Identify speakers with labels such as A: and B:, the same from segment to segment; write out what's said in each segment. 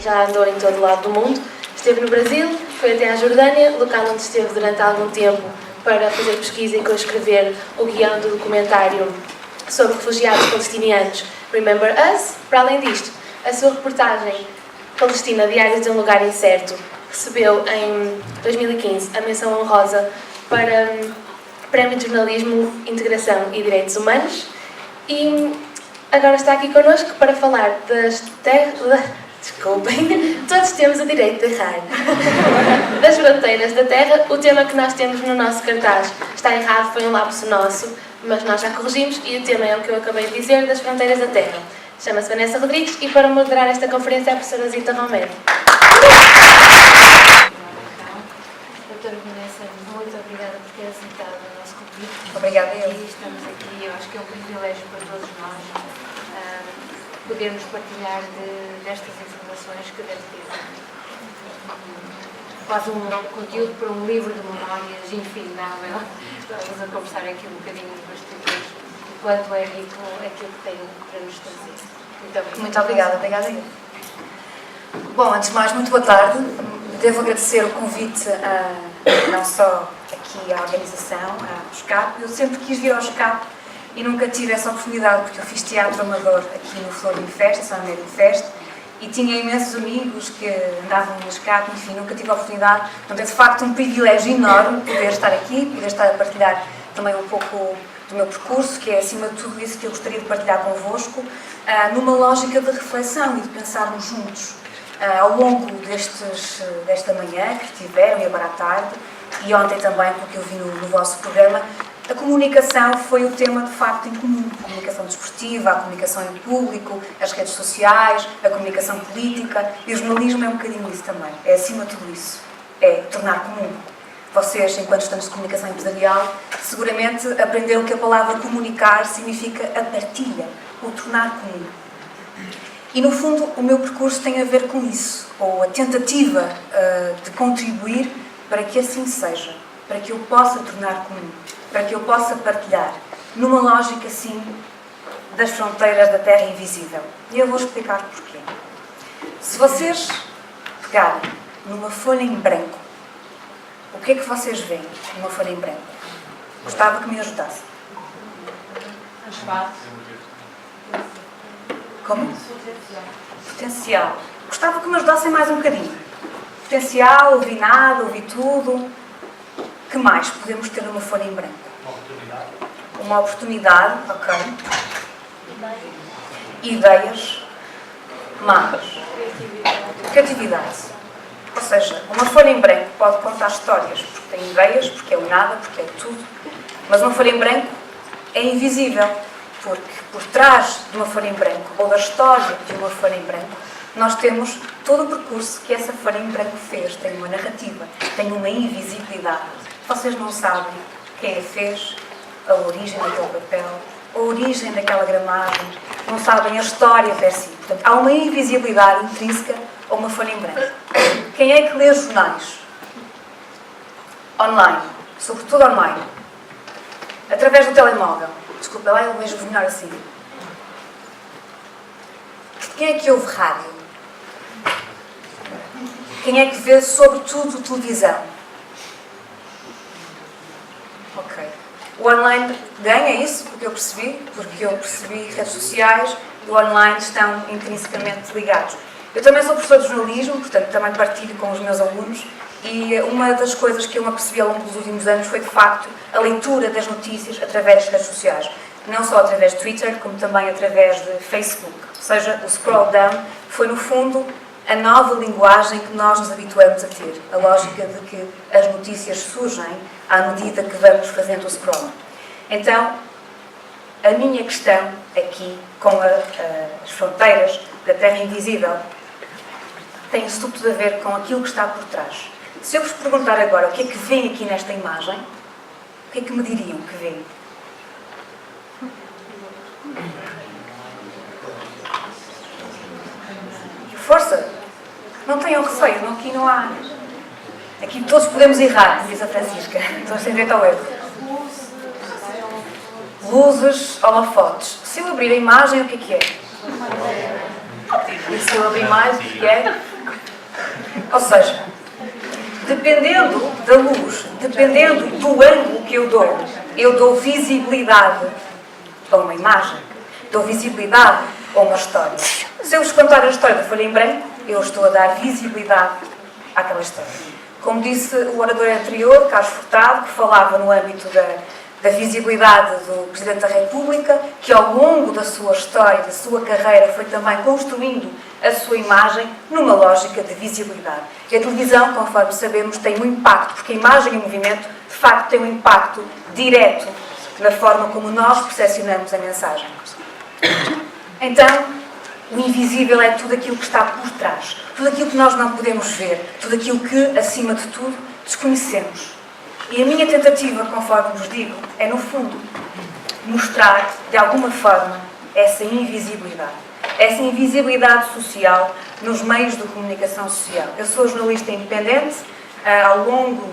A: já andou em todo lado do mundo. Esteve no Brasil, foi até à Jordânia, local onde esteve durante algum tempo para fazer pesquisa e coescrever o guião do documentário sobre refugiados palestinianos Remember Us. Para além disto, a sua reportagem Palestina, Diários de um Lugar Incerto, recebeu em 2015 a menção honrosa para Prémio de Jornalismo, Integração e Direitos Humanos e agora está aqui connosco para falar das terras... Desculpem, todos temos o direito de errar. Das fronteiras da Terra, o tema que nós temos no nosso cartaz está errado, foi um lapso nosso, mas nós já corrigimos e o tema é o que eu acabei de dizer, das fronteiras da Terra. Chama-se Vanessa Rodrigues e para moderar esta conferência é a professora Zita Romero.
B: Doutora Vanessa, muito obrigada por ter aceitado o nosso convite.
C: Obrigada eu.
B: E estamos aqui, eu acho que é um privilégio para todos nós podermos partilhar destas informações que deve ter quase um conteúdo para um livro de memórias infindável. Estamos a conversar aqui um bocadinho de bastidores e quanto é rico aquilo que tem para nos trazer.
C: Muito obrigada, obrigada eu. Bom, antes de mais, muito boa tarde. Devo agradecer o convite não só aqui à organização, ao SCAP. Eu sempre quis vir ao SCAP e nunca tive essa oportunidade, porque eu fiz teatro amador aqui no Florim Fest, São Médio Fest, e tinha imensos amigos que andavam no SCAP, enfim, nunca tive a oportunidade. Portanto, é de facto um privilégio enorme poder estar aqui, poder estar a partilhar também um pouco do meu percurso, que é acima de tudo isso que eu gostaria de partilhar convosco, numa lógica de reflexão e de pensarmos juntos. Ao longo desta manhã que tiveram e agora à tarde, e ontem também, porque eu vi no vosso programa, a comunicação foi o tema de facto em comum. A comunicação desportiva, a comunicação em público, as redes sociais, a comunicação política e o jornalismo é um bocadinho isso também. É acima de tudo isso. É tornar comum. Vocês, enquanto estudantes de comunicação empresarial, seguramente aprenderam que a palavra comunicar significa a partilha, o tornar comum. E no fundo o meu percurso tem a ver com isso, ou a tentativa de contribuir para que assim seja, para que eu possa tornar comum, para que eu possa partilhar, numa lógica, assim, das fronteiras da Terra invisível. E eu vou explicar porquê. Se vocês pegarem numa folha em branco, o que é que vocês veem numa folha em branco? Gostava que me ajudasse. Como? Potencial. Gostava que me ajudassem mais um bocadinho. Potencial, ouvi nada, ouvi tudo. Que mais podemos ter numa folha em branco? Uma oportunidade, ok. Ideias. Mais. Criatividade. Ou seja, uma folha em branco pode contar histórias, porque tem ideias, porque é o nada, porque é tudo. Mas uma folha em branco é invisível, porque por trás de uma folha em branco, ou da história de uma folha em branco, nós temos todo o percurso que essa folha em branco fez. Tem uma narrativa, tem uma invisibilidade. Vocês não sabem quem a fez, a origem daquele papel, a origem daquela gramagem, não sabem a história per si. Portanto, há uma invisibilidade intrínseca a uma folha em branco. Quem é que lê jornais? Online. Sobretudo online. Através do telemóvel. Desculpa, lá eu vejo melhor assim. Quem é que ouve rádio? Quem é que vê, sobretudo, televisão? Ok. O online ganha isso, porque eu percebi redes sociais e o online estão intrinsecamente ligados. Eu também sou professora de jornalismo, portanto também partilho com os meus alunos e uma das coisas que eu me apercebi ao longo dos últimos anos foi, de facto, a leitura das notícias através das redes sociais. Não só através de Twitter, como também através de Facebook. Ou seja, o scroll down foi, no fundo, a nova linguagem que nós nos habituamos a ter. A lógica de que as notícias surgem à medida que vamos fazendo o scroll. Então, a minha questão aqui, com as fronteiras da Terra Invisível, tem sobretudo a ver com aquilo que está por trás. Se eu vos perguntar agora o que é que vem aqui nesta imagem, o que é que me diriam que vem? Força! Não tenham receio, aqui não há. Aqui todos podemos errar, diz a Francisca. Estou sem direito ao erro. Luzes, holofotes. Se eu abrir a imagem, o que é que é? E se eu abrir mais, o que é? Ou seja, dependendo da luz, dependendo do ângulo que eu dou visibilidade a uma imagem, dou visibilidade a uma história. Se eu vos contar a história da Folha em Branco, eu estou a dar visibilidade àquela história. Como disse o orador anterior, Carlos Furtado, que falava no âmbito da visibilidade do Presidente da República, que ao longo da sua história, da sua carreira, foi também construindo a sua imagem numa lógica de visibilidade. E a televisão, conforme sabemos, tem um impacto, porque a imagem e o movimento, de facto, tem um impacto direto na forma como nós percepcionamos a mensagem. Então, o invisível é tudo aquilo que está por trás, tudo aquilo que nós não podemos ver, tudo aquilo que, acima de tudo, desconhecemos. E a minha tentativa, conforme vos digo, é, no fundo, mostrar, de alguma forma, essa invisibilidade social nos meios de comunicação social. Eu sou jornalista independente, ao longo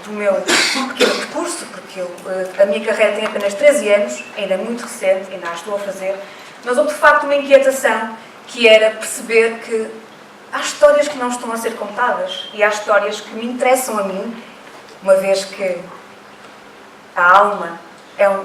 C: do meu pequeno percurso, porque a minha carreira tem apenas 13 anos, ainda é muito recente, ainda a estou a fazer, mas houve de facto uma inquietação, que era perceber que há histórias que não estão a ser contadas e há histórias que me interessam a mim, uma vez que a alma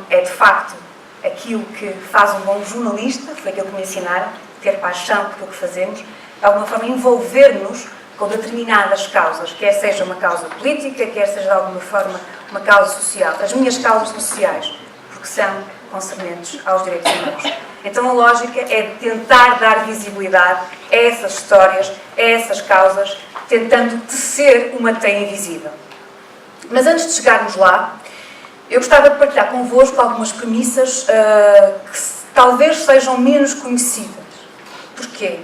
C: é de facto aquilo que faz um bom jornalista, foi aquilo que me ensinaram, ter paixão por aquilo que fazemos, de alguma forma envolver-nos com determinadas causas, quer seja uma causa política, quer seja de alguma forma uma causa social. As minhas causas sociais, porque são concernentes aos direitos humanos. Então a lógica é de tentar dar visibilidade a essas histórias, a essas causas, tentando tecer uma teia invisível. Mas antes de chegarmos lá, eu gostava de partilhar convosco algumas premissas que talvez sejam menos conhecidas. Porquê?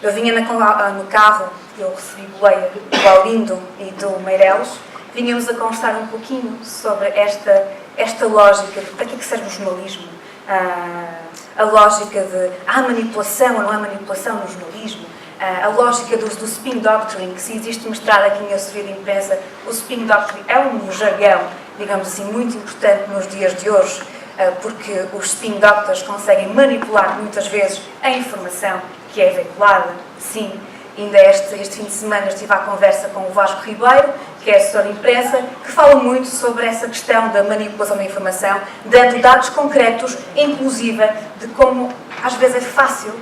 C: Eu vinha no carro, eu recebi boleia do Aurindo e do Meireles, vínhamos a conversar um pouquinho sobre esta lógica de para que serve o jornalismo, a lógica de há manipulação ou não há manipulação no jornalismo, a lógica do spin doctoring, que se existe mestrado aqui em assessoria de imprensa, o spin doctoring é um jargão, digamos assim, muito importante nos dias de hoje, porque os spin doctors conseguem manipular muitas vezes a informação que é veiculada. Sim, ainda este fim de semana estive à conversa com o Vasco Ribeiro, que é assessor de imprensa, que fala muito sobre essa questão da manipulação da informação, dando dados concretos, inclusive de como às vezes é fácil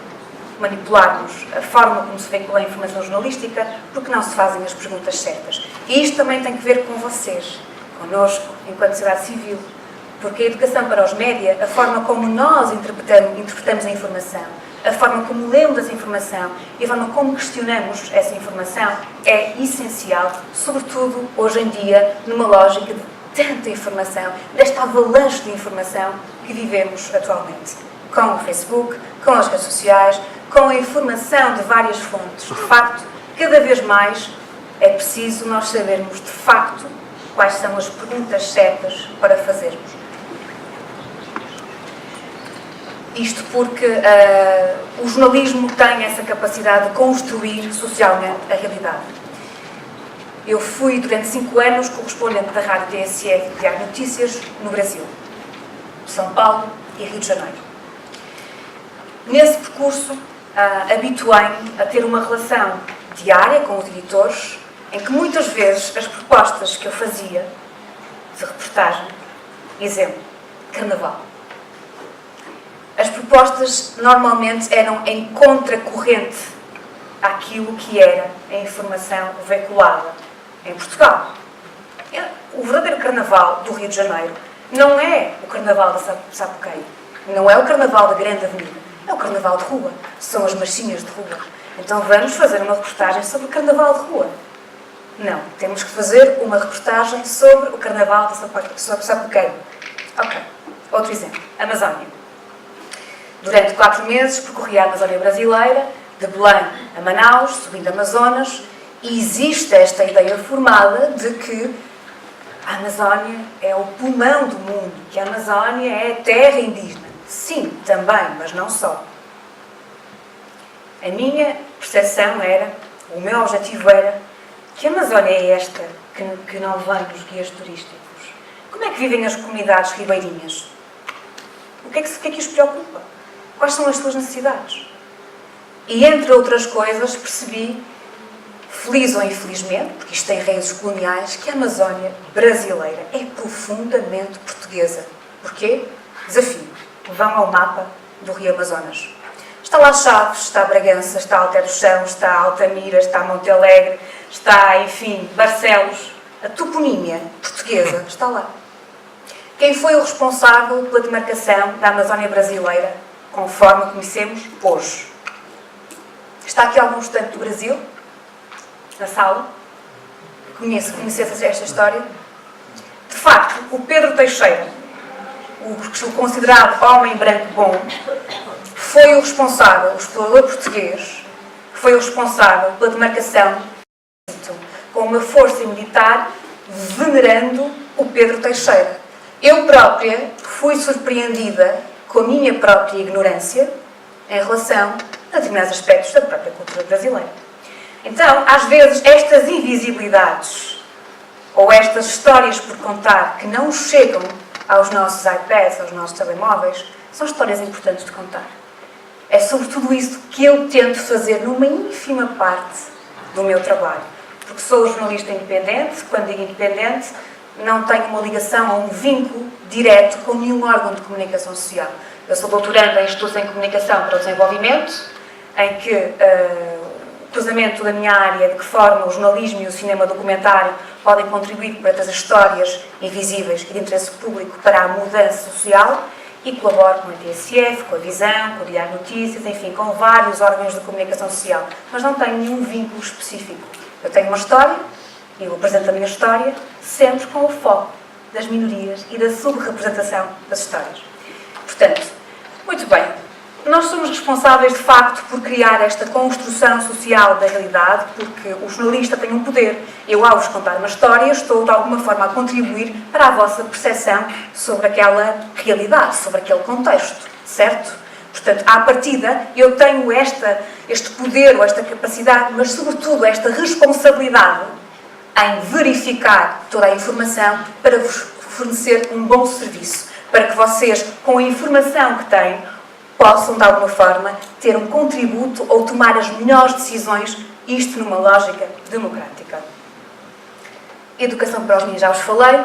C: manipularmos a forma como se veicula a informação jornalística, porque não se fazem as perguntas certas. E isto também tem que ver com vocês, connosco, enquanto sociedade civil, porque a educação para os média, a forma como nós interpretamos a informação, a forma como lemos essa informação e a forma como questionamos essa informação é essencial, sobretudo hoje em dia, numa lógica de tanta informação, desta avalanche de informação que vivemos atualmente. Com o Facebook, com as redes sociais, com a informação de várias fontes. De facto, cada vez mais é preciso nós sabermos, de facto, quais são as perguntas certas para fazermos. Isto porque o jornalismo tem essa capacidade de construir socialmente a realidade. Eu fui, durante 5 anos, correspondente da Rádio TSF de Diário Notícias no Brasil, São Paulo e Rio de Janeiro. Nesse percurso, habituei-me a ter uma relação diária com os editores, em que muitas vezes as propostas que eu fazia de reportagem, exemplo, Carnaval, as propostas normalmente eram em contracorrente àquilo que era a informação veiculada em Portugal. O verdadeiro Carnaval do Rio de Janeiro não é o Carnaval da Sapucaí, não é o Carnaval da Grande Avenida, é o Carnaval de rua, são as marchinhas de rua. Então vamos fazer uma reportagem sobre o Carnaval de rua. Não, temos que fazer uma reportagem sobre o Carnaval da Sapucaí. Ok, outro exemplo, Amazónia. Durante 4 meses percorri a Amazónia brasileira, de Belém a Manaus, subindo Amazonas, e existe esta ideia formada de que a Amazónia é o pulmão do mundo, que a Amazónia é a terra indígena. Sim, também, mas não só. A minha percepção era, o meu objetivo era, que a Amazónia é esta que não vem dos guias turísticos. Como é que vivem as comunidades ribeirinhas? O que é que os preocupa? Quais são as suas necessidades? E, entre outras coisas, percebi, feliz ou infelizmente, porque isto tem raízes coloniais, que a Amazónia brasileira é profundamente portuguesa. Porquê? Desafio. Vão ao mapa do Rio Amazonas. Está lá Chaves, está Bragança, está Alter do Chão, está Altamira, está Monte Alegre, está, enfim, Barcelos. A toponímia portuguesa está lá. Quem foi o responsável pela demarcação da Amazónia brasileira, conforme a conhecemos hoje? Está aqui algum estudante do Brasil? Na sala? Conhece esta história? De facto, o Pedro Teixeira, o considerado homem branco bom, foi o responsável, o explorador português, foi o responsável pela demarcação com uma força militar venerando o Pedro Teixeira. Eu própria fui surpreendida com a minha própria ignorância em relação a determinados aspectos da própria cultura brasileira. Então, às vezes, estas invisibilidades ou estas histórias por contar que não chegam aos nossos iPads, aos nossos telemóveis, são histórias importantes de contar. É sobretudo isso que eu tento fazer numa ínfima parte do meu trabalho. Porque sou jornalista independente, quando digo independente, não tenho uma ligação ou um vínculo direto com nenhum órgão de comunicação social. Eu sou doutoranda em Estudos em Comunicação para o Desenvolvimento, em que o cruzamento da minha área, de que forma o jornalismo e o cinema documentário podem contribuir para trazer histórias invisíveis e de interesse público para a mudança social, e colaboro com a TSF, com a Visão, com o Diário Notícias, enfim, com vários órgãos de comunicação social, mas não tenho nenhum vínculo específico. Eu tenho uma história, e eu apresento a minha história, sempre com o foco das minorias e da subrepresentação das histórias. Portanto, muito bem, nós somos responsáveis, de facto, por criar esta construção social da realidade, porque o jornalista tem um poder. Eu, ao vos contar uma história, estou, de alguma forma, a contribuir para a vossa percepção sobre aquela realidade, sobre aquele contexto, certo? Portanto, à partida, eu tenho este poder ou esta capacidade, mas, sobretudo, esta responsabilidade em verificar toda a informação para vos fornecer um bom serviço, para que vocês, com a informação que têm, possam, de alguma forma, ter um contributo ou tomar as melhores decisões, isto numa lógica democrática. Educação para os meninos, já vos falei.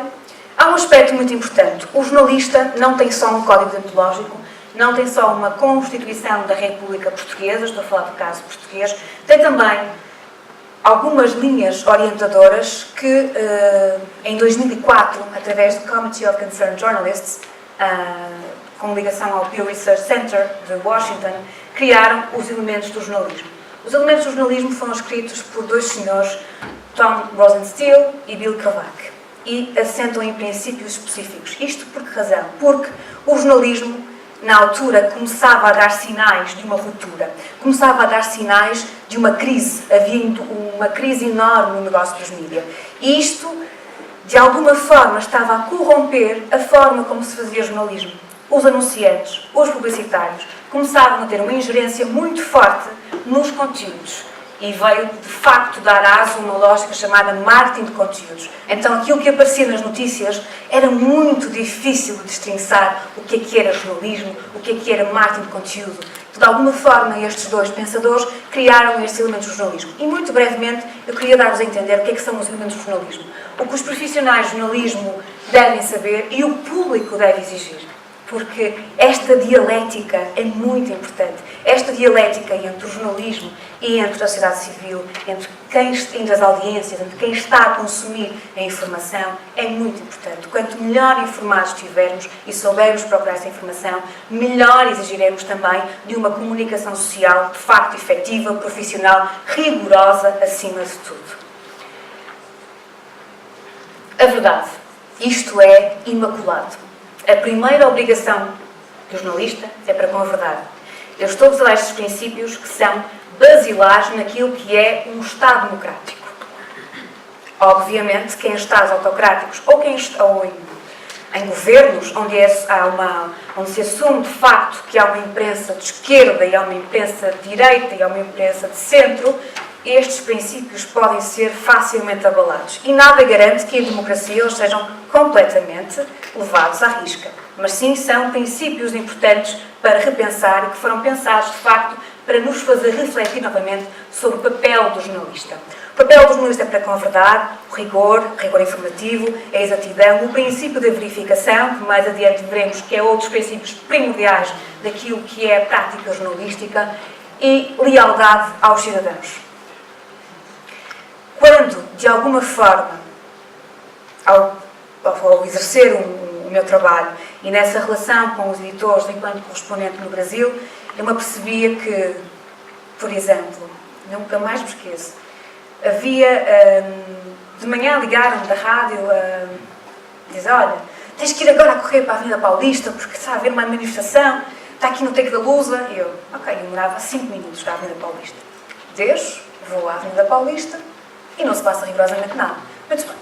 C: Há um aspecto muito importante. O jornalista não tem só um código deontológico, não tem só uma Constituição da República Portuguesa, estou a falar do caso português, tem também algumas linhas orientadoras que, em 2004, através do Committee of Concerned Journalists, com ligação ao Pew Research Center de Washington, criaram os elementos do jornalismo. Os elementos do jornalismo foram escritos por dois senhores, Tom Rosenstiel e Bill Kovac, e assentam em princípios específicos. Isto por que razão? Porque o jornalismo, na altura, começava a dar sinais de uma ruptura, começava a dar sinais de uma crise, havia uma crise enorme no negócio dos mídias. E isto, de alguma forma, estava a corromper a forma como se fazia jornalismo. Os anunciantes, os publicitários, começavam a ter uma ingerência muito forte nos conteúdos e veio, de facto, dar aso a uma lógica chamada marketing de conteúdos. Então, aquilo que aparecia nas notícias era muito difícil de destrinçar o que era jornalismo, o que era marketing de conteúdo. De alguma forma, estes dois pensadores criaram estes elementos do jornalismo. E, muito brevemente, eu queria dar-vos a entender o que são os elementos do jornalismo. O que os profissionais de jornalismo devem saber e o público deve exigir. Porque esta dialética é muito importante. Esta dialética entre o jornalismo e entre a sociedade civil, entre as audiências, entre quem está a consumir a informação, é muito importante. Quanto melhor informados estivermos e soubermos procurar essa informação, melhor exigiremos também de uma comunicação social, de facto efetiva, profissional, rigorosa, acima de tudo. A verdade. Isto é imaculado. A primeira obrigação do jornalista é para com a verdade. Eu estou-vos a dar estes princípios que são basilares naquilo que é um Estado democrático. Obviamente que em Estados autocráticos ou em governos onde se assume de facto que há uma imprensa de esquerda e há uma imprensa de direita e há uma imprensa de centro, estes princípios podem ser facilmente abalados. E nada garante que em democracia eles sejam completamente levados à risca. Mas sim, são princípios importantes para repensar e que foram pensados, de facto, para nos fazer refletir novamente sobre o papel do jornalista. papel do jornalista é para com a verdade, o rigor informativo, a exatidão, o princípio da verificação, que mais adiante veremos que é outros princípios primordiais daquilo que é a prática jornalística, e lealdade aos cidadãos. Quando, de alguma forma, ao exercer o meu trabalho e nessa relação com os editores enquanto correspondente no Brasil, eu me apercebia que, por exemplo, nunca mais me esqueço, havia, de manhã ligaram-me da rádio, diz, olha, tens que ir agora a correr para a Avenida Paulista porque está a haver uma manifestação, está aqui no Teco da Lusa. E eu, ok, eu demorava 5 minutos da Avenida Paulista. Desço, vou à Avenida Paulista e não se passa rigorosamente nada. Mas bem,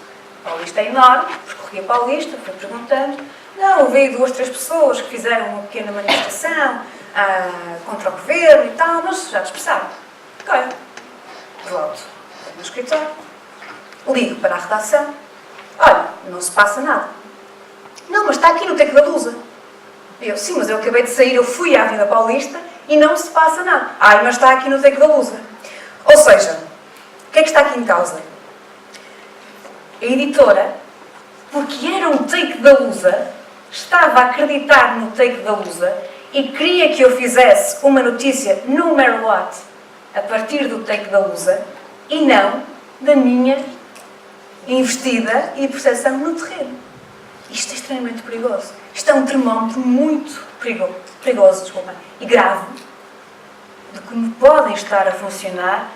C: a Paulista é enorme, percorri a Paulista, fui perguntando, não, houve 2, 3 pessoas que fizeram uma pequena manifestação contra o governo e tal, mas já dispersaram. Ok, volto no escritório, ligo para a redação, olha, não se passa nada. Não, mas está aqui no Teco da Lusa. Eu, sim, mas eu acabei de sair, eu fui à Avenida Paulista e não se passa nada. Ai, mas está aqui no Teco da Lusa. Ou seja, o que é que está aqui em causa? A editora, porque era um Teco da Lusa, estava a acreditar no Teco da Lusa e queria que eu fizesse uma notícia no Merlot a partir do Teco da Lusa e não da minha investida e percepção no terreno. Isto é extremamente perigoso. Isto é um termómetro muito perigoso, e grave, de como podem estar a funcionar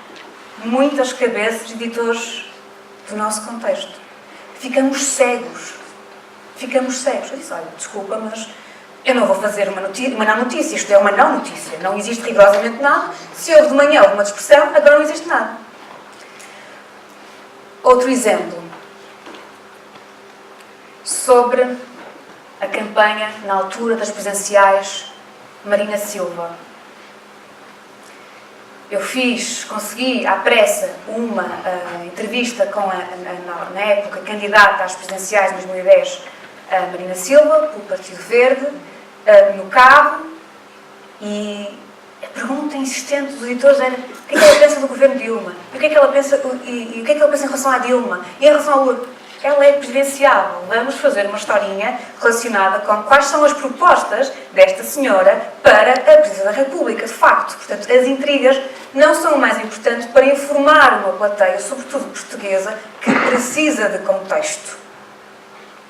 C: muitas cabeças de editores do nosso contexto. Ficamos cegos. Ficamos cegos. Eu disse, olha, desculpa, mas eu não vou fazer uma não notícia. Isto é uma não notícia. Não existe rigorosamente nada. Se houve de manhã alguma dispersão, agora não existe nada. Outro exemplo. Sobre a campanha, na altura das presidenciais, Marina Silva. Eu consegui à pressa uma entrevista com na época, candidata às presidenciais de 2010, a Marina Silva, pelo Partido Verde, no carro, e a pergunta insistente dos editores era o que é que ela pensa do governo de Dilma? E o que é que ela pensa, e o que é que ela pensa em relação à Dilma? E em relação ao Lula? Ela é presidenciável. Vamos fazer uma historinha relacionada com quais são as propostas desta senhora para a Presidência da República. De facto, portanto, as intrigas não são o mais importante para informar uma plateia, sobretudo portuguesa, que precisa de contexto,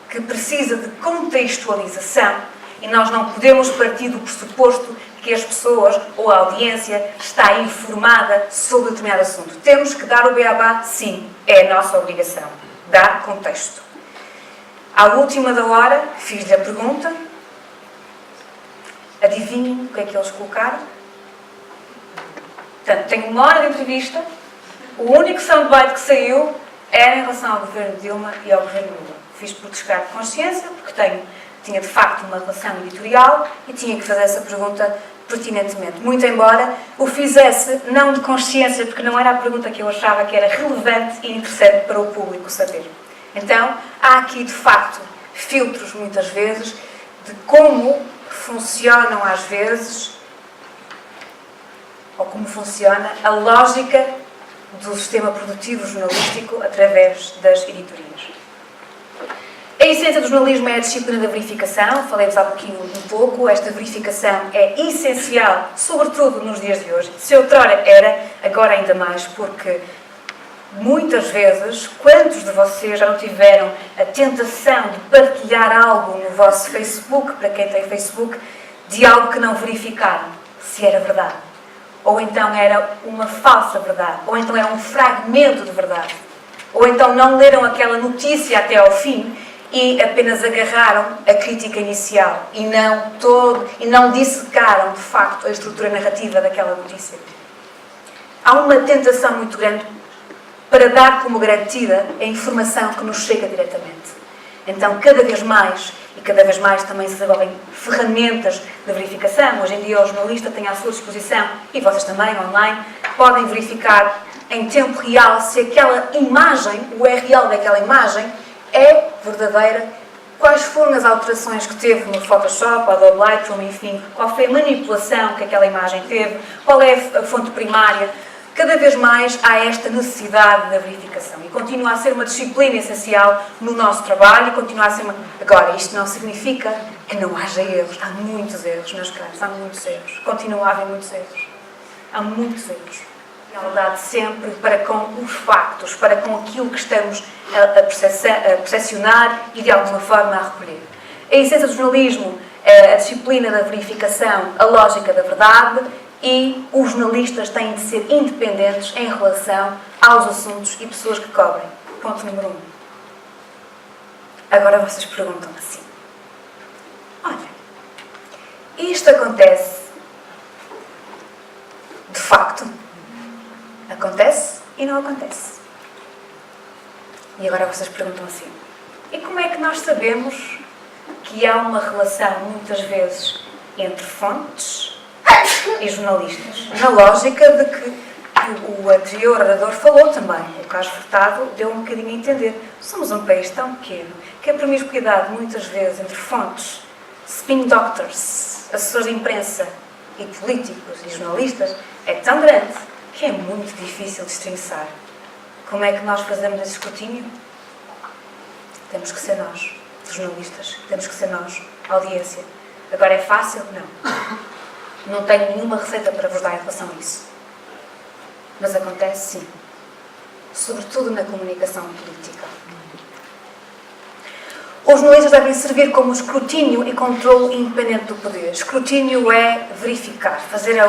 C: que precisa de contextualização, e nós não podemos partir do pressuposto que as pessoas ou a audiência está informada sobre determinado assunto. Temos que dar o beabá, sim, é a nossa obrigação. Dar contexto. À última da hora, fiz-lhe a pergunta. Adivinhem o que é que eles colocaram? Portanto, tenho 1 hora de entrevista. O único soundbite que saiu era em relação ao governo de Dilma e ao governo Lula. Fiz por descargo de consciência, porque tinha de facto uma relação editorial e tinha que fazer essa pergunta pertinentemente. Muito embora o fizesse não de consciência, porque não era a pergunta que eu achava que era relevante e interessante para o público saber. Então, há aqui de facto filtros muitas vezes de como funcionam às vezes, ou como funciona a lógica do sistema produtivo jornalístico através das editorias. A essência do jornalismo é a disciplina da verificação, falei-vos há pouquinho um pouco, esta verificação é essencial, sobretudo nos dias de hoje. Se outrora era, agora ainda mais, porque muitas vezes, quantos de vocês já não tiveram a tentação de partilhar algo no vosso Facebook, para quem tem Facebook, de algo que não verificaram, se era verdade? Ou então era uma falsa verdade, ou então era um fragmento de verdade, ou então não leram aquela notícia até ao fim, e apenas agarraram a crítica inicial e não dissecaram, de facto, a estrutura narrativa daquela notícia. Há uma tentação muito grande para dar como garantida a informação que nos chega diretamente. Então, cada vez mais também se desenvolvem ferramentas de verificação. Hoje em dia o jornalista tem à sua disposição, e vocês também, online, podem verificar em tempo real se aquela imagem, o URL daquela imagem, é verdadeira, quais foram as alterações que teve no Photoshop, Adobe Lightroom, enfim, qual foi a manipulação que aquela imagem teve, qual é a fonte primária, Cada vez mais há esta necessidade da verificação e continua a ser uma disciplina essencial no nosso trabalho e continua a ser uma... Agora, isto não significa que não haja erros. Há muitos erros, meus caros, há muitos erros. Continua a haver muitos erros. Há muitos erros. Lealdade sempre para com os factos, para com aquilo que estamos a percepcionar e de alguma forma a recolher. A essência do jornalismo é a disciplina da verificação, a lógica da verdade, e os jornalistas têm de ser independentes em relação aos assuntos e pessoas que cobrem. Ponto número 1. Agora vocês perguntam assim: olha, isto acontece de facto? Acontece e não acontece. E agora vocês perguntam assim: e como é que nós sabemos que há uma relação, muitas vezes, entre fontes e jornalistas? Na lógica de que o anterior orador falou também, o Carlos Furtado deu um bocadinho a entender. Somos um país tão pequeno que a promiscuidade, muitas vezes, entre fontes, spin doctors, assessores de imprensa e políticos e jornalistas, é tão grande que é muito difícil destrinçar. Como é que nós fazemos esse escrutínio? Temos que ser nós, jornalistas, temos que ser nós, audiência. Agora é fácil? Não. Não tenho nenhuma receita para vos dar em relação a isso. Mas acontece sim. Sobretudo na comunicação política. Os jornalistas devem servir como escrutínio e controle independente do poder. Escrutínio é verificar, fazer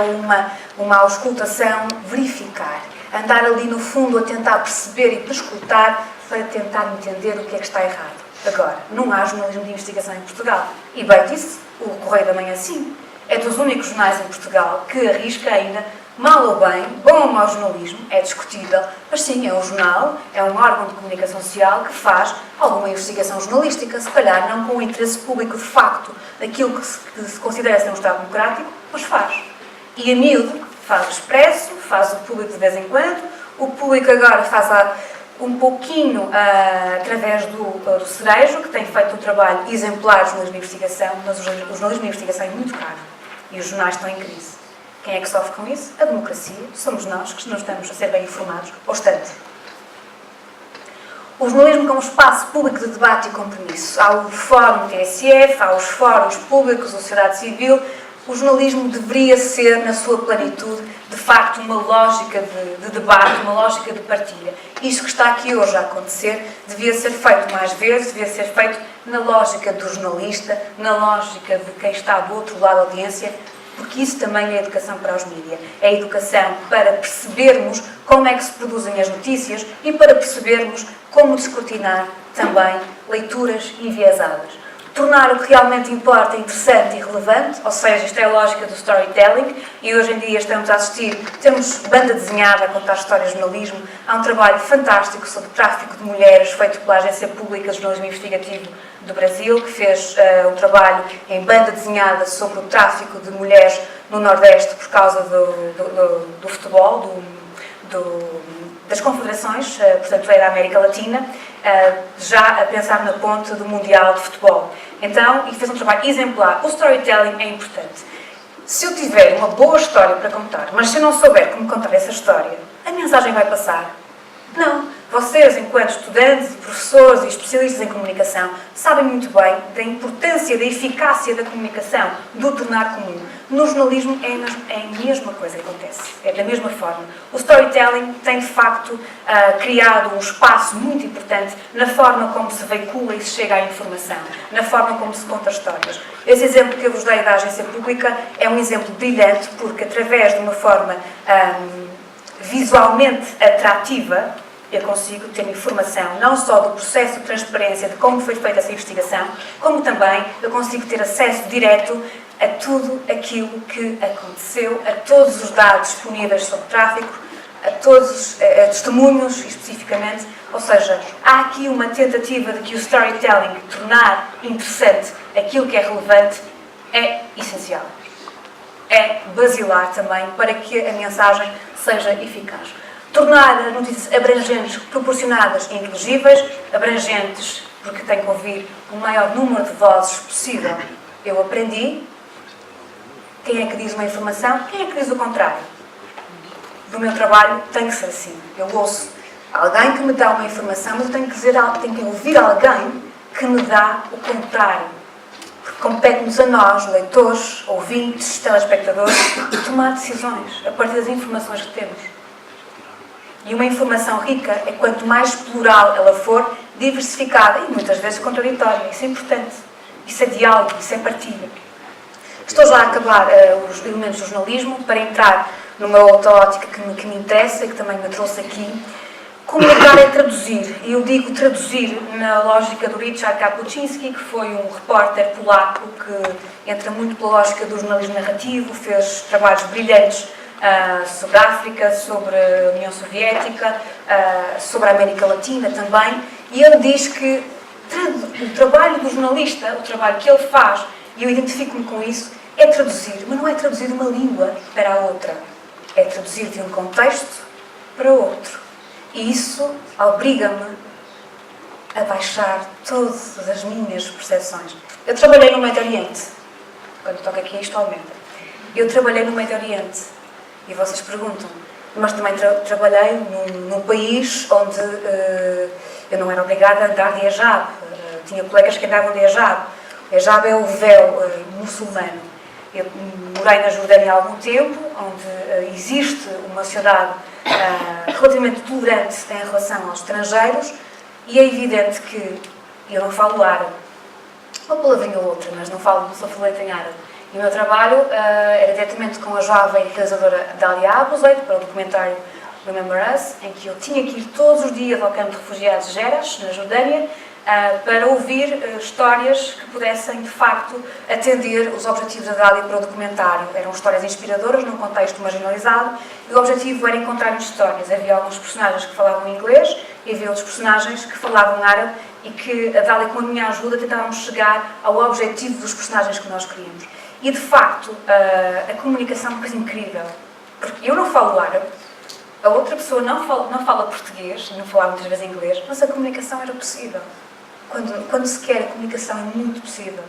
C: uma auscultação, verificar. Andar ali no fundo a tentar perceber e prescrutar para tentar entender o que é que está errado. Agora, não há jornalismo de investigação em Portugal. E bem disse, o Correio da Manhã sim. É dos únicos jornais em Portugal que arrisca ainda, mal ou bem, bom ou mau jornalismo, é discutível, mas sim, é um jornal, é um órgão de comunicação social que faz alguma investigação jornalística, se calhar não com o interesse público de facto, daquilo que se considera ser um Estado democrático, mas faz. E a miúdo faz o Expresso, faz o Público de vez em quando, o Público agora faz um pouquinho através do Cerejo, que tem feito um trabalho exemplar de jornalismo de investigação, mas o jornalismo de investigação é muito caro e os jornais estão em crise. Quem é que sofre com isso? A democracia. Somos nós que não estamos a ser bem informados, ou estamos. O jornalismo como espaço público de debate e compromisso. Há o Fórum TSF, há os fóruns públicos, a sociedade civil. O jornalismo deveria ser, na sua plenitude, de facto, uma lógica de debate, uma lógica de partilha. Isto que está aqui hoje a acontecer devia ser feito mais vezes, devia ser feito na lógica do jornalista, na lógica de quem está do outro lado da audiência, porque isso também é educação para os mídias. É educação para percebermos como é que se produzem as notícias e para percebermos como descortinar também leituras enviesadas. Tornar o que realmente importa interessante e relevante, ou seja, isto é a lógica do storytelling, e hoje em dia estamos a assistir, temos banda desenhada a contar histórias de jornalismo, há um trabalho fantástico sobre tráfico de mulheres feito pela Agência Pública de Jornalismo Investigativo do Brasil, que fez um trabalho em banda desenhada sobre o tráfico de mulheres no Nordeste por causa do futebol, das confederações, portanto é da América Latina, já a pensar na ponta do Mundial de Futebol. Então, e fez um trabalho exemplar. O storytelling é importante. Se eu tiver uma boa história para contar, mas se eu não souber como contar essa história, a mensagem vai passar? Não. Vocês, enquanto estudantes, professores e especialistas em comunicação, sabem muito bem da importância, da eficácia da comunicação, do tornar comum. No jornalismo é a mesma coisa que acontece, é da mesma forma. O storytelling tem, de facto, criado um espaço muito importante na forma como se veicula e se chega à informação, na forma como se conta histórias. Esse exemplo que eu vos dei da Agência Pública é um exemplo brilhante, porque através de uma forma visualmente atrativa, eu consigo ter informação não só do processo de transparência de como foi feita essa investigação, como também eu consigo ter acesso direto a tudo aquilo que aconteceu, a todos os dados disponíveis sobre tráfico, a todos os testemunhos especificamente, ou seja, há aqui uma tentativa de que o storytelling, tornar interessante aquilo que é relevante, é essencial. É basilar também para que a mensagem seja eficaz. Tornar as notícias abrangentes, proporcionadas e inteligíveis, abrangentes porque tem que ouvir o maior número de vozes possível. Eu aprendi. Quem é que diz uma informação? Quem é que diz o contrário? do meu trabalho tem que ser assim. Eu ouço alguém que me dá uma informação, mas eu tenho que ouvir alguém que me dá o contrário. Porque compete-nos a nós, leitores, ouvintes, telespectadores, tomar decisões a partir das informações que temos. E uma informação rica é quanto mais plural ela for, diversificada e muitas vezes contraditória. Isso é importante. Isso é diálogo, isso é partilha. Estou já a acabar os elementos do jornalismo para entrar numa outra ótica que me interessa e que também me trouxe aqui. Comunicar é traduzir. E eu digo traduzir na lógica do Richard Kapuscinski, que foi um repórter polaco que entra muito pela lógica do jornalismo narrativo, fez trabalhos brilhantes sobre a África, sobre a União Soviética, sobre a América Latina também. E ele diz que o trabalho do jornalista, o trabalho que ele faz, e eu identifico-me com isso, é traduzir. Mas não é traduzir de uma língua para a outra. É traduzir de um contexto para outro. E isso obriga-me a baixar todas as minhas percepções. Eu trabalhei no Médio Oriente. Quando toco aqui, isto aumenta. Eu trabalhei no Médio Oriente. E vocês perguntam, mas também trabalhei num país onde eu não era obrigada a andar de hijab. Tinha colegas que andavam de hijab. O hijab é o véu muçulmano. Eu morei na Jordânia há algum tempo, onde existe uma sociedade relativamente tolerante em relação aos estrangeiros, e é evidente que eu não falo árabe. Uma palavrinha ou outra, mas não sou fluente em árabe. E o meu trabalho era diretamente com a jovem realizadora Dalia Abuzeid para o documentário Remember Us, em que eu tinha que ir todos os dias ao campo de refugiados de Geras, na Jordânia, para ouvir histórias que pudessem, de facto, atender os objetivos da Dália para o documentário. Eram histórias inspiradoras, num contexto marginalizado, e o objetivo era encontrar histórias. Havia alguns personagens que falavam inglês e havia outros personagens que falavam árabe, e que a Dália, com a minha ajuda, tentávamos chegar ao objetivo dos personagens que nós queríamos. E, de facto, a comunicação é uma coisa incrível. Porque eu não falo árabe, a outra pessoa não fala português, não falava muitas vezes inglês, mas a comunicação era possível. Quando se quer, a comunicação é muito possível.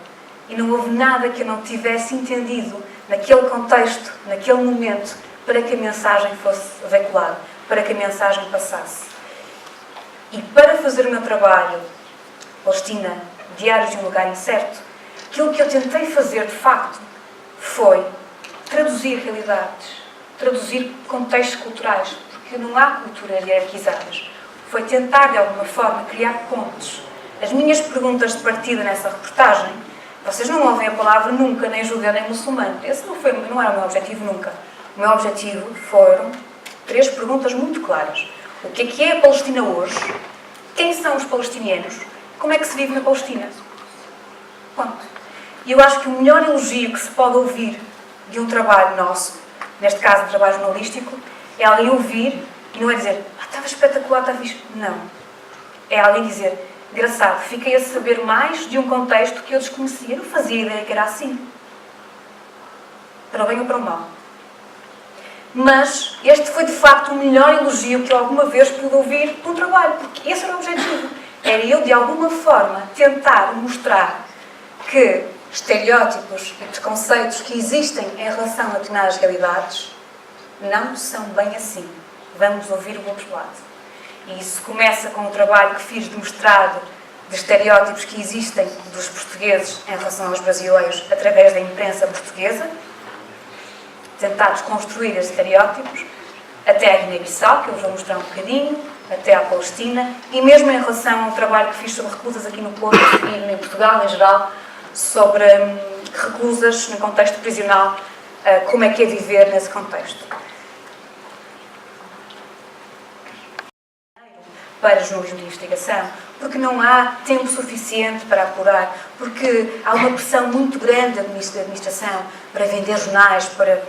C: E não houve nada que eu não tivesse entendido naquele contexto, naquele momento, para que a mensagem fosse veiculada, para que a mensagem passasse. E para fazer o meu trabalho, Palestina, Diários de um Lugar Incerto, aquilo que eu tentei fazer, de facto, foi traduzir realidades, traduzir contextos culturais, porque não há culturas hierarquizadas. Foi tentar, de alguma forma, criar pontes. As minhas perguntas de partida nessa reportagem, vocês não ouvem a palavra nunca, nem judeu, nem muçulmano. Esse não era o meu objetivo nunca. O meu objetivo foram 3 perguntas muito claras. O que é a Palestina hoje? Quem são os palestinianos? Como é que se vive na Palestina? Ponto. E eu acho que o melhor elogio que se pode ouvir de um trabalho nosso, neste caso um trabalho jornalístico, é alguém ouvir e não é dizer, estava espetacular, está fixe. Não. É alguém dizer, engraçado, fiquei a saber mais de um contexto que eu desconhecia. Eu não fazia ideia que era assim. Para o bem ou para o mal. Mas este foi, de facto, o melhor elogio que eu alguma vez pude ouvir de um trabalho, porque esse era o objetivo. Era eu, de alguma forma, tentar mostrar que estereótipos e preconceitos que existem em relação a determinadas realidades não são bem assim. Vamos ouvir o outro lado. E isso começa com o trabalho que fiz de mostrado de estereótipos que existem dos portugueses em relação aos brasileiros através da imprensa portuguesa, tentar desconstruir esses estereótipos, até a Guiné-Bissau, que eu vos vou mostrar um bocadinho, até à Palestina, e mesmo em relação ao trabalho que fiz sobre reclusas aqui no Porto e em Portugal em geral, sobre reclusas no contexto prisional, como é que é viver nesse contexto. Para jornalismo de investigação, porque não há tempo suficiente para apurar, porque há uma pressão muito grande da administração para vender jornais, para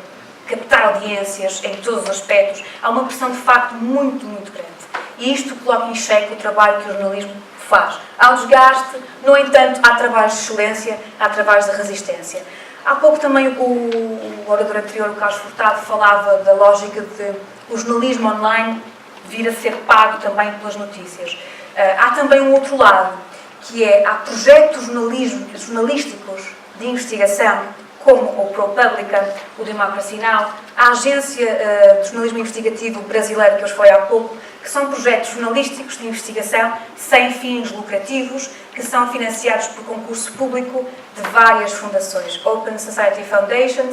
C: captar audiências em todos os aspectos. Há uma pressão, de facto, muito, muito grande. E isto coloca em xeque o trabalho que o jornalismo faz. Há um desgaste, no entanto, há trabalhos de excelência, há trabalhos de resistência. Há pouco também o orador anterior, o Carlos Furtado, falava da lógica de o jornalismo online vir a ser pago também pelas notícias. Há também um outro lado, que é, há projetos jornalísticos de investigação como o ProPublica, o Democracy Now!, a Agência de Jornalismo Investigativo Brasileiro, que eu falei há pouco, que são projetos jornalísticos de investigação sem fins lucrativos, que são financiados por concurso público de várias fundações, Open Society Foundation,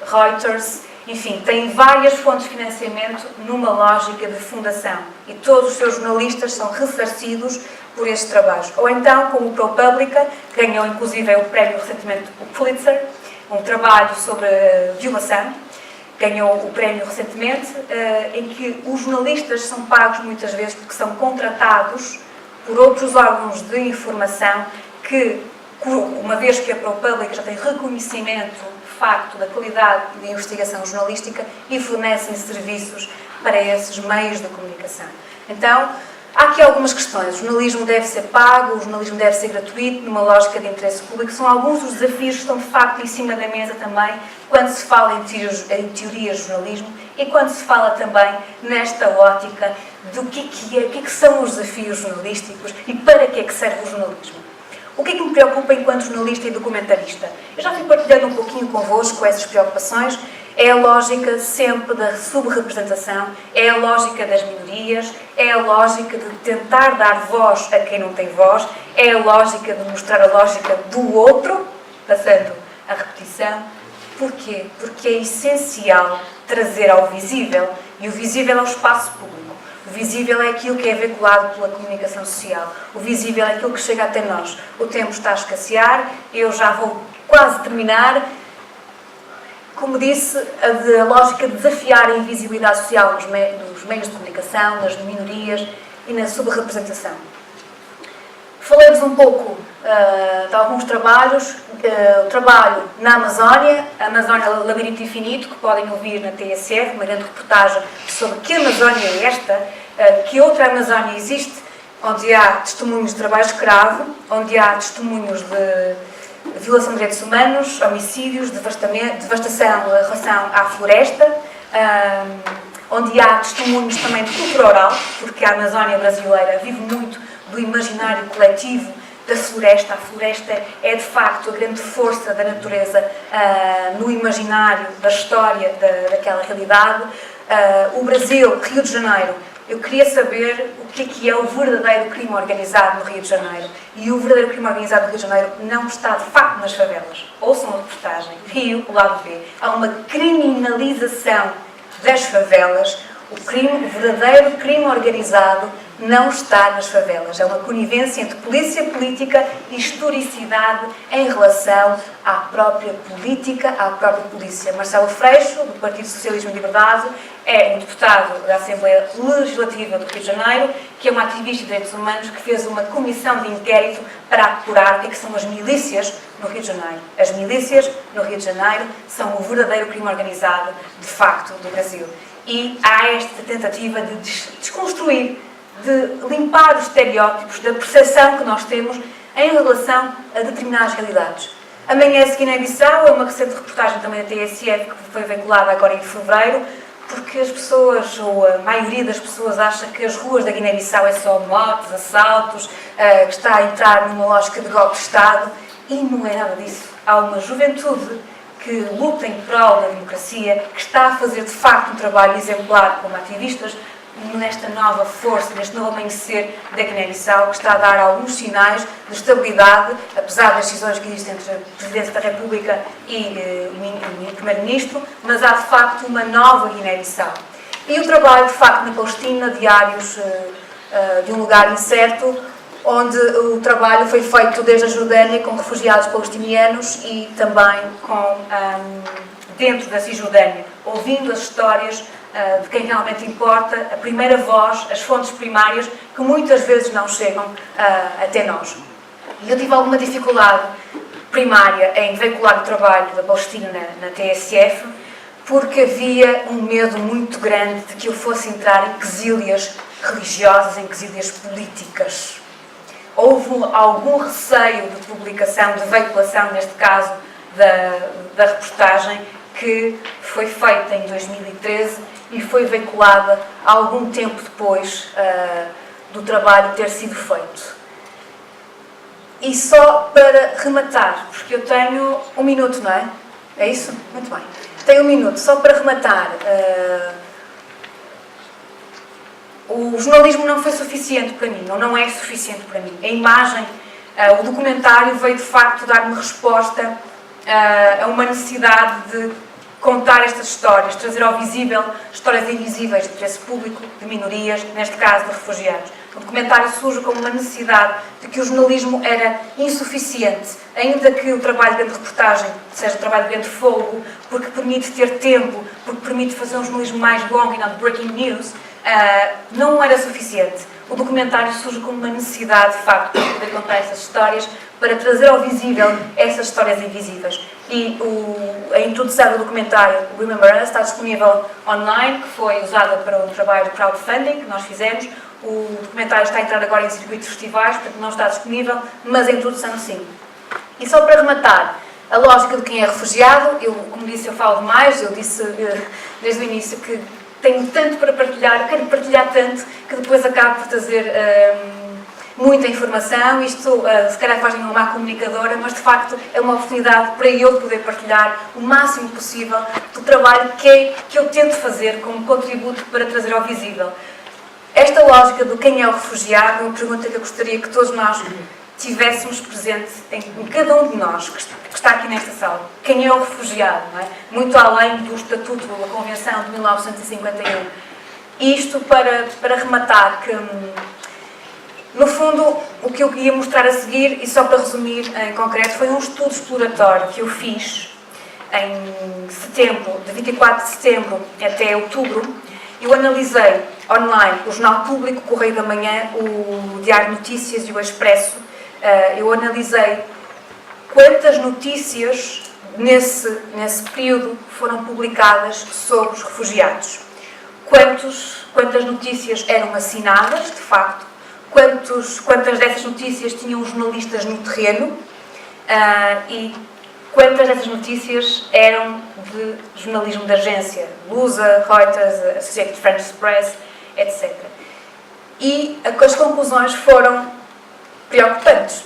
C: Reuters, enfim, têm várias fontes de financiamento numa lógica de fundação e todos os seus jornalistas são ressarcidos por estes trabalhos. Ou então, como o ProPublica, que ganhou inclusive o prémio recentemente, o Pulitzer, um trabalho sobre violação, ganhou o prémio recentemente, em que os jornalistas são pagos muitas vezes porque são contratados por outros órgãos de informação que, uma vez que a ProPublica já tem reconhecimento de facto da qualidade de investigação jornalística e fornecem serviços para esses meios de comunicação. Então, há aqui algumas questões. O jornalismo deve ser pago, o jornalismo deve ser gratuito, numa lógica de interesse público. São alguns dos desafios que estão, de facto, em cima da mesa também, quando se fala em teoria de jornalismo e quando se fala também nesta ótica do que são os desafios jornalísticos e para que é que serve o jornalismo. O que é que me preocupa enquanto jornalista e documentarista? Eu já fui partilhando um pouquinho convosco essas preocupações. É a lógica sempre da subrepresentação, é a lógica das minorias, é a lógica de tentar dar voz a quem não tem voz, é a lógica de mostrar a lógica do outro, passando a repetição. Porquê? Porque é essencial trazer ao visível, e o visível é o espaço público. O visível é aquilo que é veiculado pela comunicação social. O visível é aquilo que chega até nós. O tempo está a escassear, eu já vou quase terminar. Como disse, a lógica de desafiar a invisibilidade social nos meios de comunicação, nas minorias e na subrepresentação. Falei-vos um pouco de alguns trabalhos. O trabalho na Amazónia, a Amazónia Labirinto Infinito, que podem ouvir na TSF, uma grande reportagem sobre que Amazónia é esta, que outra Amazónia existe, onde há testemunhos de trabalho escravo, onde há testemunhos de violação de direitos humanos, homicídios, devastação em relação à floresta, onde há testemunhos também de cultura oral, porque a Amazónia brasileira vive muito do imaginário coletivo da floresta. A floresta é, de facto, a grande força da natureza no imaginário da história daquela realidade. O Brasil, Rio de Janeiro, eu queria saber o que é o verdadeiro crime organizado no Rio de Janeiro. E o verdadeiro crime organizado no Rio de Janeiro não está, de facto, nas favelas. Ouçam a reportagem. Rio, o lado B. Há uma criminalização das favelas. O verdadeiro crime organizado não está nas favelas. É uma conivência entre polícia política e historicidade em relação à própria política, à própria polícia. Marcelo Freixo, do Partido Socialismo e Liberdade, é um deputado da Assembleia Legislativa do Rio de Janeiro, que é uma ativista de direitos humanos que fez uma comissão de inquérito para apurar o que são as milícias no Rio de Janeiro. As milícias no Rio de Janeiro são o verdadeiro crime organizado, de facto, do Brasil. E há esta tentativa de desconstruir, de limpar os estereótipos da percepção que nós temos em relação a determinadas realidades. Amanhece Guiné-Bissau é uma recente reportagem também da TSF que foi veiculada agora em fevereiro, porque as pessoas, ou a maioria das pessoas, acha que as ruas da Guiné-Bissau é só motos, assaltos, que está a entrar numa lógica de golpe de Estado, e não é nada disso. Há uma juventude que luta em prol da democracia, que está a fazer de facto um trabalho exemplar como ativistas nesta nova força, neste novo amanhecer da Guiné-Bissau, que está a dar alguns sinais de estabilidade, apesar das decisões que existem entre o Presidente da República e o Primeiro-Ministro, mas há de facto uma nova Guiné-Bissau. E o trabalho de facto na Palestina, diários de um lugar incerto, onde o trabalho foi feito desde a Jordânia com refugiados palestinianos e também dentro da Cisjordânia, ouvindo as histórias de quem realmente importa, a primeira voz, as fontes primárias, que muitas vezes não chegam até nós. E eu tive alguma dificuldade primária em veicular o trabalho da Palestina na TSF, porque havia um medo muito grande de que eu fosse entrar em quesílias religiosas, em quesílias políticas. Houve algum receio de publicação, de veiculação, neste caso, da reportagem, que foi feita em 2013 e foi veiculada algum tempo depois do trabalho ter sido feito. E só para rematar, porque eu tenho um minuto, não é? É isso? Muito bem. Tenho 1 minuto. Só para rematar, o jornalismo não foi suficiente para mim, ou não é suficiente para mim. A imagem, o documentário veio de facto dar-me resposta a uma necessidade de contar estas histórias, trazer ao visível histórias invisíveis de interesse público, de minorias, neste caso de refugiados. O documentário surge como uma necessidade de que o jornalismo era insuficiente, ainda que o trabalho de grande reportagem seja um trabalho de grande fogo, porque permite ter tempo, porque permite fazer um jornalismo mais longo e não de breaking news, não era suficiente. O documentário surge como uma necessidade, de facto, de poder contar essas histórias, para trazer ao visível essas histórias invisíveis. E a introdução do documentário Remember Us está disponível online, que foi usada para um trabalho de crowdfunding que nós fizemos. O documentário está a entrar agora em circuito de festivais, portanto não está disponível, mas a introdução sim. E só para rematar, a lógica de quem é refugiado, como disse, eu falo demais, eu disse desde o início que tenho tanto para partilhar, quero partilhar tanto, que depois acabo por trazer muita informação. Isto se calhar faz-me uma má comunicadora, mas de facto é uma oportunidade para eu poder partilhar o máximo possível do trabalho que eu tento fazer como contributo para trazer ao visível. Esta lógica do quem é o refugiado é uma pergunta que eu gostaria que todos nós tivéssemos presente em cada um de nós que está aqui nesta sala. Quem é o refugiado, não é? Muito além do Estatuto da Convenção de 1951. Isto para rematar que, no fundo, o que eu ia mostrar a seguir, e só para resumir em concreto, foi um estudo exploratório que eu fiz em setembro, de 24 de setembro até outubro. Eu analisei online o Jornal Público, o Correio da Manhã, o Diário de Notícias e o Expresso. Eu analisei quantas notícias nesse período foram publicadas sobre os refugiados. Quantas notícias eram assinadas, de facto, quantas dessas notícias tinham jornalistas no terreno e quantas dessas notícias eram de jornalismo de agência, Lusa, Reuters, Associated Press, etc. E as conclusões foram preocupantes.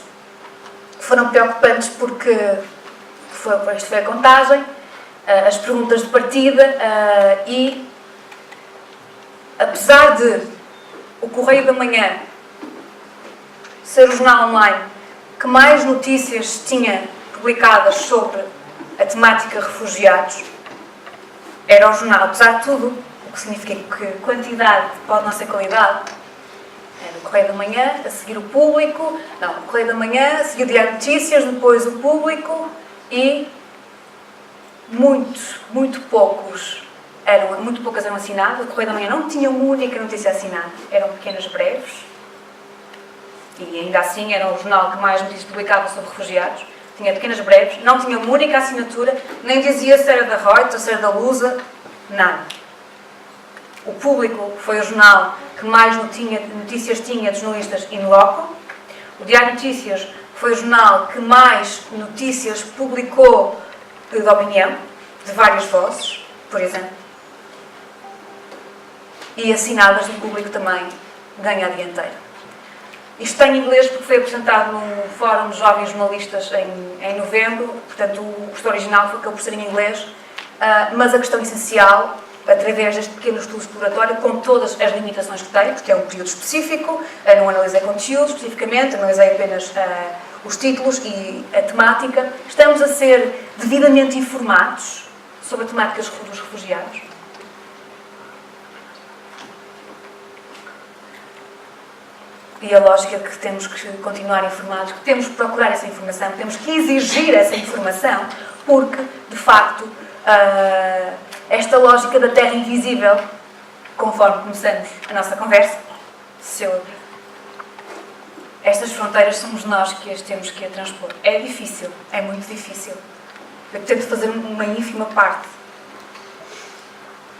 C: Foram preocupantes porque isto foi a contagem, as perguntas de partida e, apesar de o Correio da Manhã ser o jornal online que mais notícias tinha publicadas sobre a temática refugiados, era o jornal, apesar de tudo, o que significa que quantidade pode não ser qualidade. Era o Correio da Manhã, a seguir o Público, o Correio da Manhã, a seguir o Diário de Notícias, depois o Público e muito poucas eram assinadas. O Correio da Manhã não tinha uma única notícia assinada, eram pequenas breves e ainda assim era o jornal que mais notícias publicava sobre refugiados. Tinha pequenas breves, não tinha uma única assinatura, nem dizia se era da Reuters, se era da Lusa, nada. O Público foi o jornal que mais notícias tinha de jornalistas in loco. O Diário de Notícias foi o jornal que mais notícias publicou de opinião, de várias vozes, por exemplo. E assinadas do Público também ganha a dianteira. Isto está em inglês porque foi apresentado num fórum de jovens jornalistas em novembro, portanto o texto original foi acabou por ser em inglês, mas a questão essencial, através deste pequeno estudo exploratório, com todas as limitações que tem, porque é um período específico, não analisei conteúdo especificamente, analisei apenas os títulos e a temática, estamos a ser devidamente informados sobre a temática dos refugiados. E a lógica de que temos que continuar informados, que temos que procurar essa informação, que temos que exigir essa informação, porque, de facto, esta lógica da terra invisível, conforme começamos a nossa conversa, estas fronteiras somos nós que as temos que transpor. É difícil, é muito difícil. Eu tento fazer uma ínfima parte,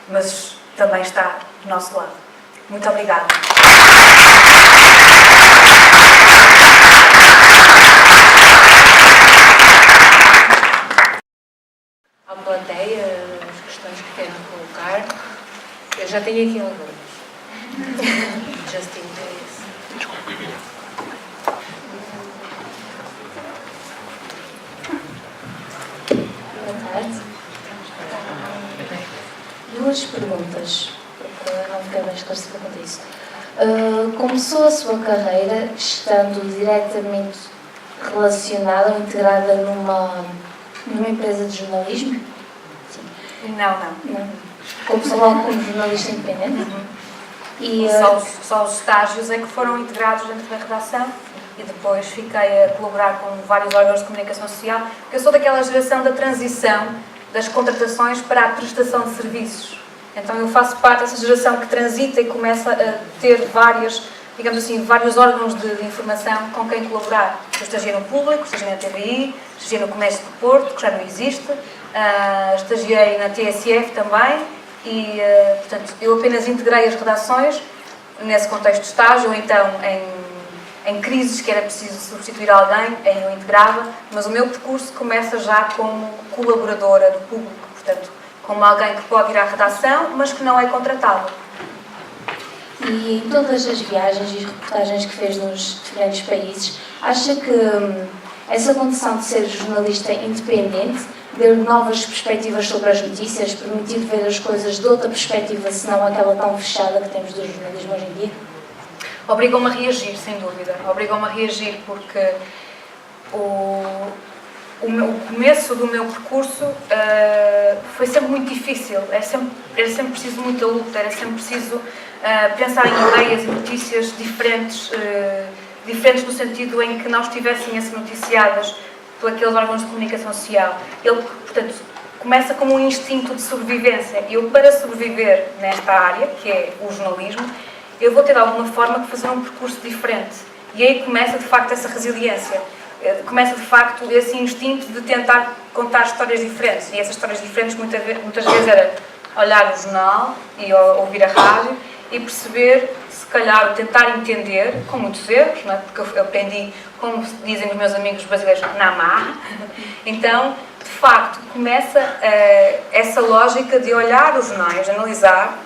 C: mas também está do nosso lado. Muito obrigada.
B: À plateia, as questões que querem colocar. Eu já tenho aqui algumas. Just in case.
A: Boa tarde.
D: duas perguntas, porque não fiquei bem esclarecida quanto a isso. Começou a sua carreira estando diretamente relacionada ou integrada numa empresa de jornalismo? Sim.
C: Não.
D: Começou logo como jornalista independente?
C: E só os estágios é que foram integrados dentro da redação e depois fiquei a colaborar com vários órgãos de comunicação social, porque eu sou daquela geração da transição das contratações para a prestação de serviços. Então eu faço parte dessa geração que transita e começa a ter vários órgãos de informação com quem colaborar. Eu estagiei no Público, estagiei na TVI, estagiei no Comércio do Porto, que já não existe, estagiei na TSF também e, portanto, eu apenas integrei as redações nesse contexto de estágio, ou então em crises que era preciso substituir alguém, eu integrava, mas o meu percurso começa já como colaboradora do Público, portanto, como alguém que pode ir à redação, mas que não é contratado.
D: E em todas as viagens e reportagens que fez nos diferentes países, acha que essa condição de ser jornalista independente deu novas perspectivas sobre as notícias, permitiu ver as coisas de outra perspectiva, senão aquela tão fechada que temos do jornalismo hoje em dia?
C: Obrigou-me a reagir, sem dúvida. Obrigou-me a reagir porque o começo do meu percurso foi sempre muito difícil. Era sempre preciso muita luta, era sempre preciso pensar em ideias e notícias diferentes no sentido em que não estivessem a ser noticiadas por aqueles órgãos de comunicação social. Ele, portanto, começa como um instinto de sobrevivência. Eu, para sobreviver nesta área, que é o jornalismo, eu vou ter de alguma forma que fazer um percurso diferente. E aí começa, de facto, essa resiliência. Começa, de facto, esse instinto de tentar contar histórias diferentes. E essas histórias diferentes, muitas vezes, era olhar o jornal e ouvir a rádio e perceber, se calhar, tentar entender, com muitos erros, não é? Porque eu aprendi, como dizem os meus amigos brasileiros, na marra. Então, de facto, começa essa lógica de olhar os jornais, analisar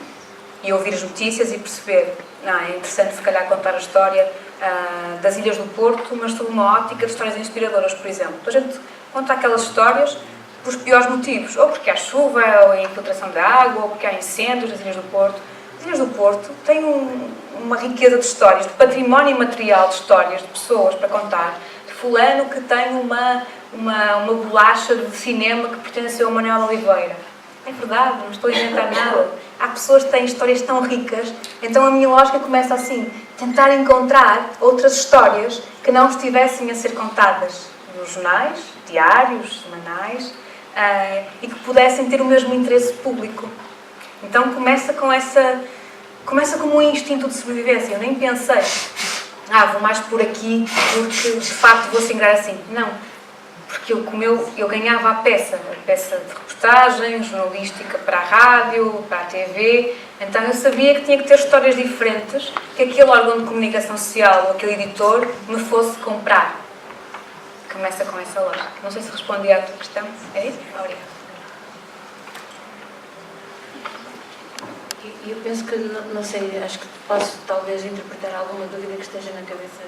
C: e ouvir as notícias e perceber, é interessante, se calhar, contar a história das Ilhas do Porto, mas sob uma ótica de histórias inspiradoras, por exemplo. A gente conta aquelas histórias pelos piores motivos, ou porque há chuva, ou a infiltração da água, ou porque há incêndios nas Ilhas do Porto. As Ilhas do Porto têm uma riqueza de histórias, de património material de histórias, de pessoas para contar. De fulano que tem uma bolacha de cinema que pertenceu a Manuel Oliveira. É verdade, não estou a inventar nada. Há pessoas que têm histórias tão ricas, então a minha lógica começa assim, tentar encontrar outras histórias que não estivessem a ser contadas nos jornais, diários, semanais, e que pudessem ter o mesmo interesse público. Então começa como um instinto de sobrevivência. Eu nem pensei, vou mais por aqui porque de facto vou se ingrar assim. Não, porque eu ganhava a peça de reportagem, jornalística para a rádio, para a TV, então eu sabia que tinha que ter histórias diferentes, que aquele órgão de comunicação social ou aquele editor me fosse comprar. Começa com essa lógica. Não sei se respondi à tua questão. É isso? Obrigada.
A: Eu penso que, não sei, acho que posso talvez interpretar alguma dúvida que esteja na cabeça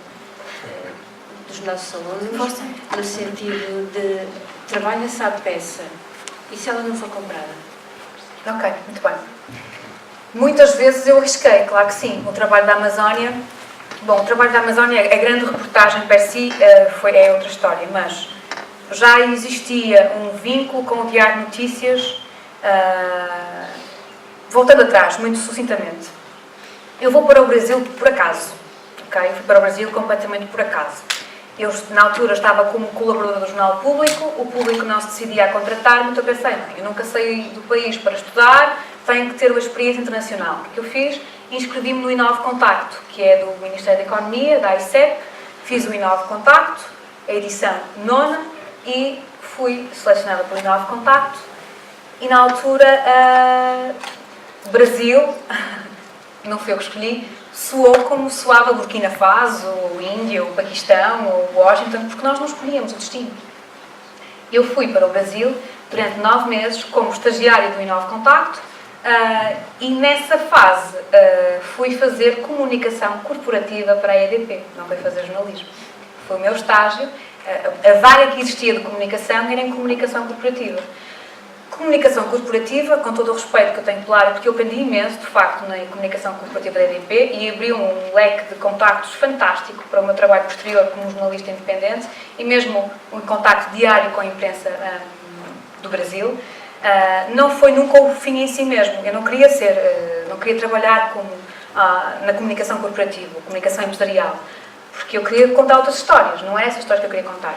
A: dos nossos alunos, no sentido de trabalha-se à peça, e se ela não for comprada?
C: Ok, muito bem. Muitas vezes eu arrisquei, claro que sim. O trabalho da Amazónia, o trabalho da Amazónia, a grande reportagem per si é outra história, mas já existia um vínculo com o Diário de Notícias, voltando atrás, muito sucintamente. Eu vou para o Brasil por acaso, ok? Eu fui para o Brasil completamente por acaso. Eu, na altura, estava como colaboradora do Jornal Público, o Público não se decidia a contratar-me, então eu pensei, eu nunca saí do país para estudar, tenho que ter uma experiência internacional. O que eu fiz? Inscrevi-me no Inove Contacto, que é do Ministério da Economia, da ICEP, fiz o Inove Contacto, a edição 9ª, e fui selecionada pelo Inove Contacto, e na altura, Brasil, não foi eu que escolhi, soou como soava Burkina Faso, ou Índia, ou Paquistão, ou Washington, porque nós não escolhíamos o destino. Eu fui para o Brasil durante 9 meses como estagiária do Inove Contacto e nessa fase fui fazer comunicação corporativa para a EDP, não fui fazer jornalismo. Foi o meu estágio, a vaga que existia de comunicação era em comunicação corporativa. Comunicação corporativa, com todo o respeito que eu tenho pela área, porque eu aprendi imenso, de facto, na comunicação corporativa da EDP e abriu um leque de contactos fantástico para o meu trabalho posterior como jornalista independente e mesmo um contacto diário com a imprensa do Brasil. Não foi nunca o fim em si mesmo. Eu não queria trabalhar na comunicação corporativa, comunicação empresarial, porque eu queria contar outras histórias, não é essa história que eu queria contar.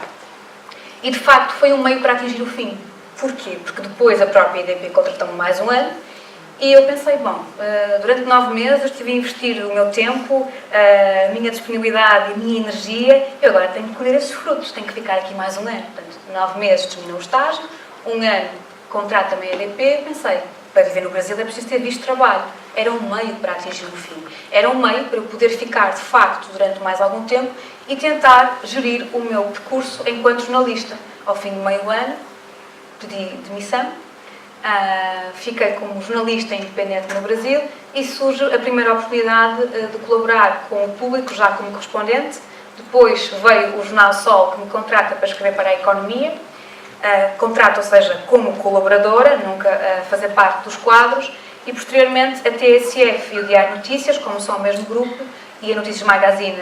C: E, de facto, foi um meio para atingir o fim. Porquê? Porque depois a própria EDP contratou-me mais um ano e eu pensei, bom, durante 9 meses eu estive a investir o meu tempo, a minha disponibilidade e a minha energia, eu agora tenho que colher esses frutos, tenho que ficar aqui mais um ano. Portanto, 9 meses terminou o estágio, um ano contrato-me a EDP, pensei, para viver no Brasil é preciso ter visto trabalho. Era um meio para atingir o fim. Era um meio para eu poder ficar, de facto, durante mais algum tempo e tentar gerir o meu percurso enquanto jornalista. Ao fim de meio ano, pedi demissão, fiquei como jornalista independente no Brasil e surge a primeira oportunidade de colaborar com o Público, já como correspondente. Depois veio o Jornal Sol, que me contrata para escrever para a Economia. Contrato, ou seja, como colaboradora, nunca fazer parte dos quadros, e posteriormente a TSF e o Diário Notícias, como são o mesmo grupo, e a Notícias Magazine,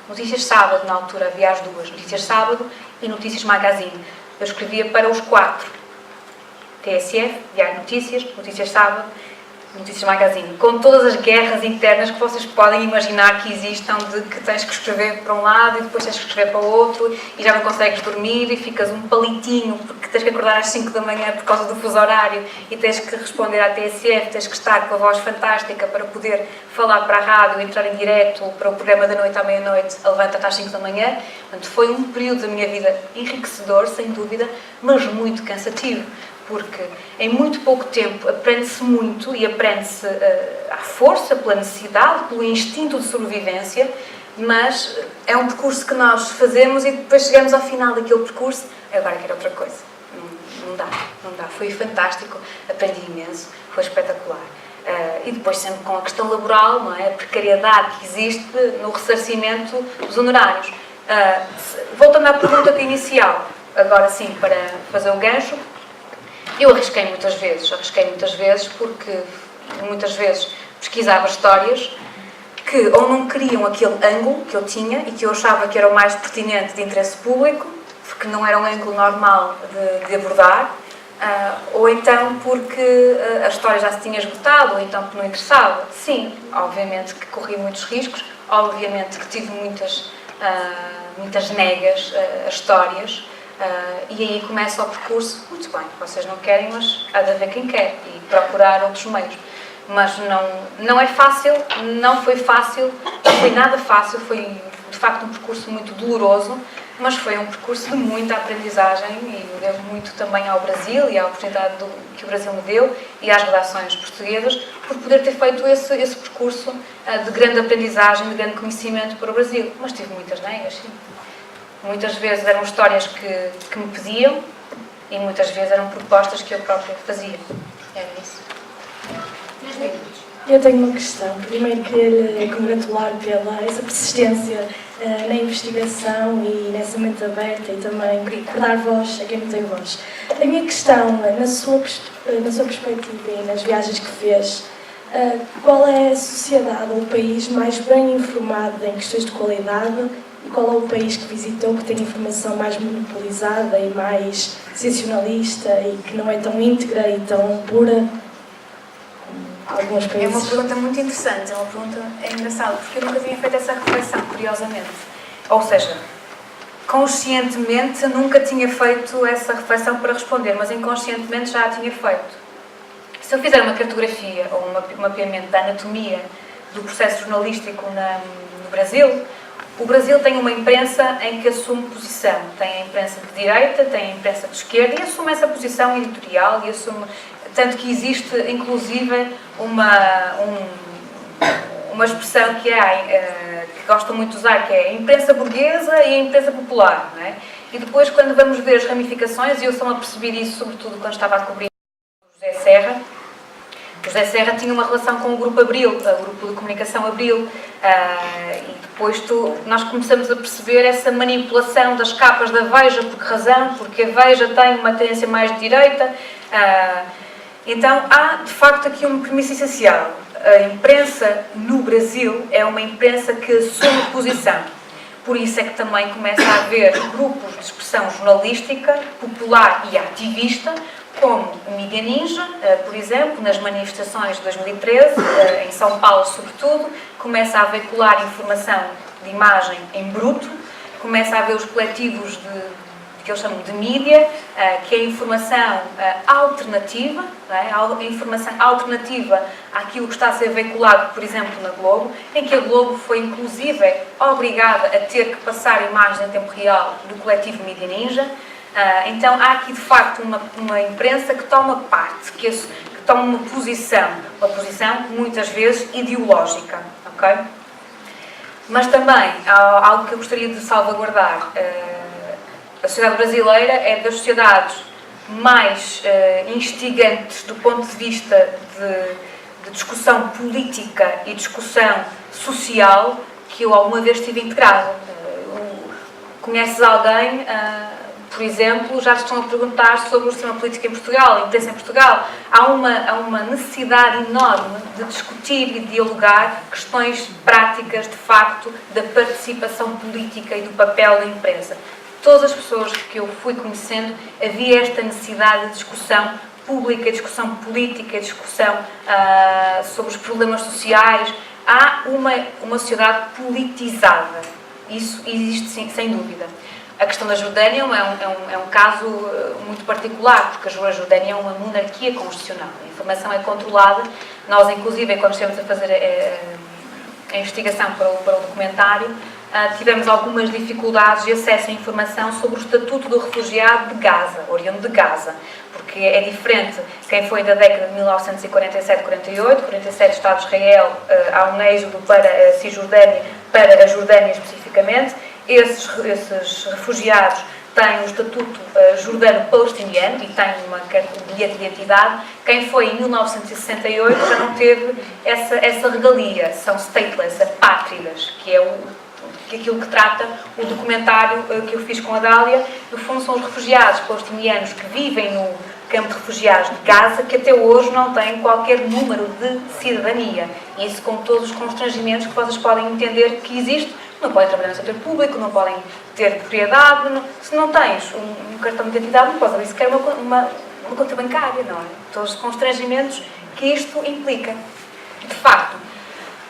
C: Notícias Sábado, na altura havia as duas, Notícias Sábado e Notícias Magazine. Eu escrevia para os 4, TSF, Diário Notícias, Notícias Sábado, Notícias Magazine, com todas as guerras internas que vocês podem imaginar que existam, de que tens que escrever para um lado e depois tens que escrever para o outro e já não consegues dormir e ficas um palitinho porque tens que acordar às 5 da manhã por causa do fuso horário e tens que responder à TSF, tens que estar com a voz fantástica para poder falar para a rádio, entrar em direto para o programa da noite à meia-noite, levanta-te às 5 da manhã. Portanto, foi um período da minha vida enriquecedor, sem dúvida, mas muito cansativo. Porque em muito pouco tempo aprende-se muito e aprende-se à força, pela necessidade, pelo instinto de sobrevivência, mas é um percurso que nós fazemos e depois chegamos ao final daquele percurso, agora quero outra coisa. Não dá. Foi fantástico, aprendi imenso, foi espetacular. E depois sempre com a questão laboral, não é? A precariedade que existe no ressarcimento dos honorários. Voltando à pergunta inicial, agora sim, para fazer o gancho, eu arrisquei muitas vezes porque muitas vezes pesquisava histórias que ou não queriam aquele ângulo que eu tinha e que eu achava que era o mais pertinente de interesse público, porque não era um ângulo normal de abordar, ou então porque a história já se tinha esgotado, ou então porque não interessava. Sim, obviamente que corri muitos riscos, obviamente que tive muitas negas a histórias, e aí começa o percurso, muito bem, vocês não querem, mas há de haver quem quer, e procurar outros meios. Mas não é fácil, não foi fácil, não foi nada fácil, foi de facto um percurso muito doloroso, mas foi um percurso de muita aprendizagem e eu devo muito também ao Brasil e à oportunidade que o Brasil me deu e às redações portuguesas por poder ter feito esse percurso de grande aprendizagem, de grande conhecimento para o Brasil. Mas tive muitas negas, sim. Muitas vezes eram histórias que me pediam e muitas vezes eram propostas que eu própria fazia. Era isso.
B: 3 minutos.
E: Eu tenho uma questão. Primeiro queria lhe congratular pela essa persistência na investigação e nessa mente aberta e também por dar voz a quem não tem voz. A minha questão, na sua perspectiva e nas viagens que fez, qual é a sociedade ou o país mais bem informado em questões de qualidade e qual é o país que visitou que tem informação mais monopolizada e mais sensacionalista e que não é tão íntegra e tão pura? Alguns países.
C: É uma pergunta muito interessante, é engraçada, porque eu nunca tinha feito essa reflexão, curiosamente. Ou seja, conscientemente nunca tinha feito essa reflexão para responder, mas inconscientemente já a tinha feito. Se eu fizer uma cartografia ou um mapeamento da anatomia do processo jornalístico no Brasil, o Brasil tem uma imprensa em que assume posição. Tem a imprensa de direita, tem a imprensa de esquerda e assume essa posição editorial e assume... Tanto que existe, inclusive, uma expressão que gostam muito de usar, que é a imprensa burguesa e a imprensa popular, não é? E depois, quando vamos ver as ramificações, e eu só me apercebi disso, sobretudo quando estava a cobrir o José José Serra tinha uma relação com o Grupo Abril, o Grupo de Comunicação Abril, e depois nós começamos a perceber essa manipulação das capas da Veja. Por que razão? Porque a Veja tem uma tendência mais de direita. Então há de facto aqui uma premissa essencial. A imprensa no Brasil é uma imprensa que assume posição. Por isso é que também começa a haver grupos de expressão jornalística, popular e ativista, como o Mídia Ninja, por exemplo, nas manifestações de 2013, em São Paulo sobretudo, começa a veicular informação de imagem em bruto, começa a haver os coletivos que eles chamam de mídia, que é a informação alternativa, não é? A informação alternativa àquilo que está a ser veiculado, por exemplo, na Globo, em que a Globo foi, inclusive, obrigada a ter que passar imagens em tempo real do coletivo Mídia Ninja. Então, há aqui, de facto, uma imprensa que toma parte, que toma uma posição muitas vezes ideológica, ok? Mas também, algo que eu gostaria de salvaguardar, a sociedade brasileira é das sociedades mais instigantes do ponto de vista de discussão política e discussão social que eu alguma vez estive integrada. Conheces alguém, por exemplo, já te estão a perguntar sobre o sistema político em Portugal, a imprensa em Portugal. Há uma necessidade enorme de discutir e dialogar questões práticas, de facto, da participação política e do papel da imprensa. Todas as pessoas que eu fui conhecendo, havia esta necessidade de discussão pública, discussão política, discussão sobre os problemas sociais. Há uma sociedade politizada. Isso existe, sim, sem dúvida. A questão da Jordânia é um caso muito particular, porque a Jordânia é uma monarquia constitucional. A informação é controlada. Nós, inclusive, quando estivemos a fazer a investigação para o documentário, tivemos algumas dificuldades de acesso à informação sobre o Estatuto do Refugiado de Gaza, oriundo de Gaza, porque é diferente quem foi da década de 1947-48, 47 Estado de Israel, há um êxodo para a Cisjordânia, para a Jordânia especificamente. Esses refugiados têm o Estatuto jordano-palestiniano e têm um bilhete de identidade. Quem foi em 1968 já não teve essa regalia, são stateless, apátridas, que é aquilo que trata o documentário que eu fiz com a Dália. No fundo, são os refugiados palestinianos que vivem no campo de refugiados de Gaza, que até hoje não têm qualquer número de cidadania. E isso com todos os constrangimentos que vocês podem entender que existe. Não podem trabalhar no setor público, não podem ter propriedade. Se não tens um cartão de identidade, não podes abrir sequer uma conta bancária, não é? Todos os constrangimentos que isto implica. De facto,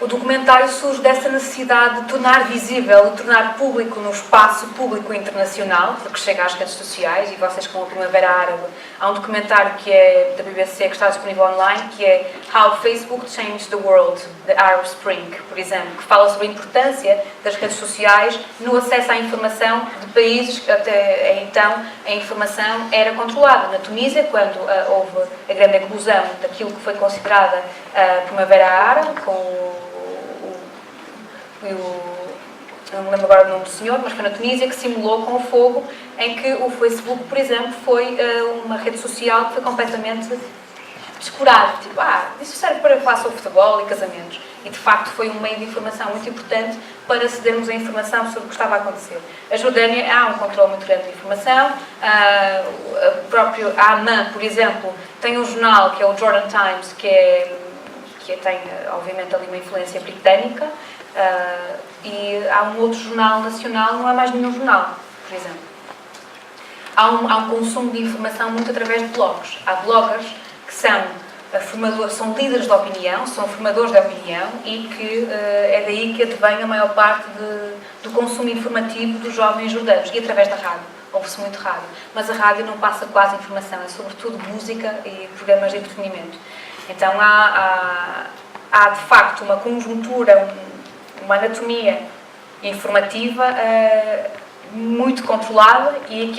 C: o documentário surge dessa necessidade de tornar visível, de tornar público no espaço público internacional, porque chega às redes sociais, e vocês com a Primavera Árabe, há um documentário que é da BBC, que está disponível online, que é How Facebook Changed the World, The Arab Spring, por exemplo, que fala sobre a importância das redes sociais no acesso à informação de países que até então a informação era controlada. Na Tunísia, quando houve a grande eclosão daquilo que foi considerada a Primavera Árabe, com não me lembro agora o nome do senhor, mas foi na Tunísia, que simulou com o fogo, em que o Facebook, por exemplo, foi uma rede social que foi completamente descurada. Tipo, isso serve para falar sobre futebol e casamentos. E, de facto, foi um meio de informação muito importante para cedermos a informação sobre o que estava a acontecer. A Jordânia, há um controle muito grande de informação. A Amman, por exemplo, tem um jornal que é o Jordan Times, que tem, obviamente, ali uma influência britânica. E há um outro jornal nacional, não há mais nenhum jornal, por exemplo. Há um consumo de informação muito através de blogs. Há bloggers que são líderes de opinião, são formadores de opinião, e que é daí que advém a maior parte do consumo informativo dos jovens jordanos, e através da rádio. Ouve-se muito rádio, mas a rádio não passa quase informação, é sobretudo música e programas de entretenimento. Então há de facto uma conjuntura, uma anatomia informativa muito controlada, e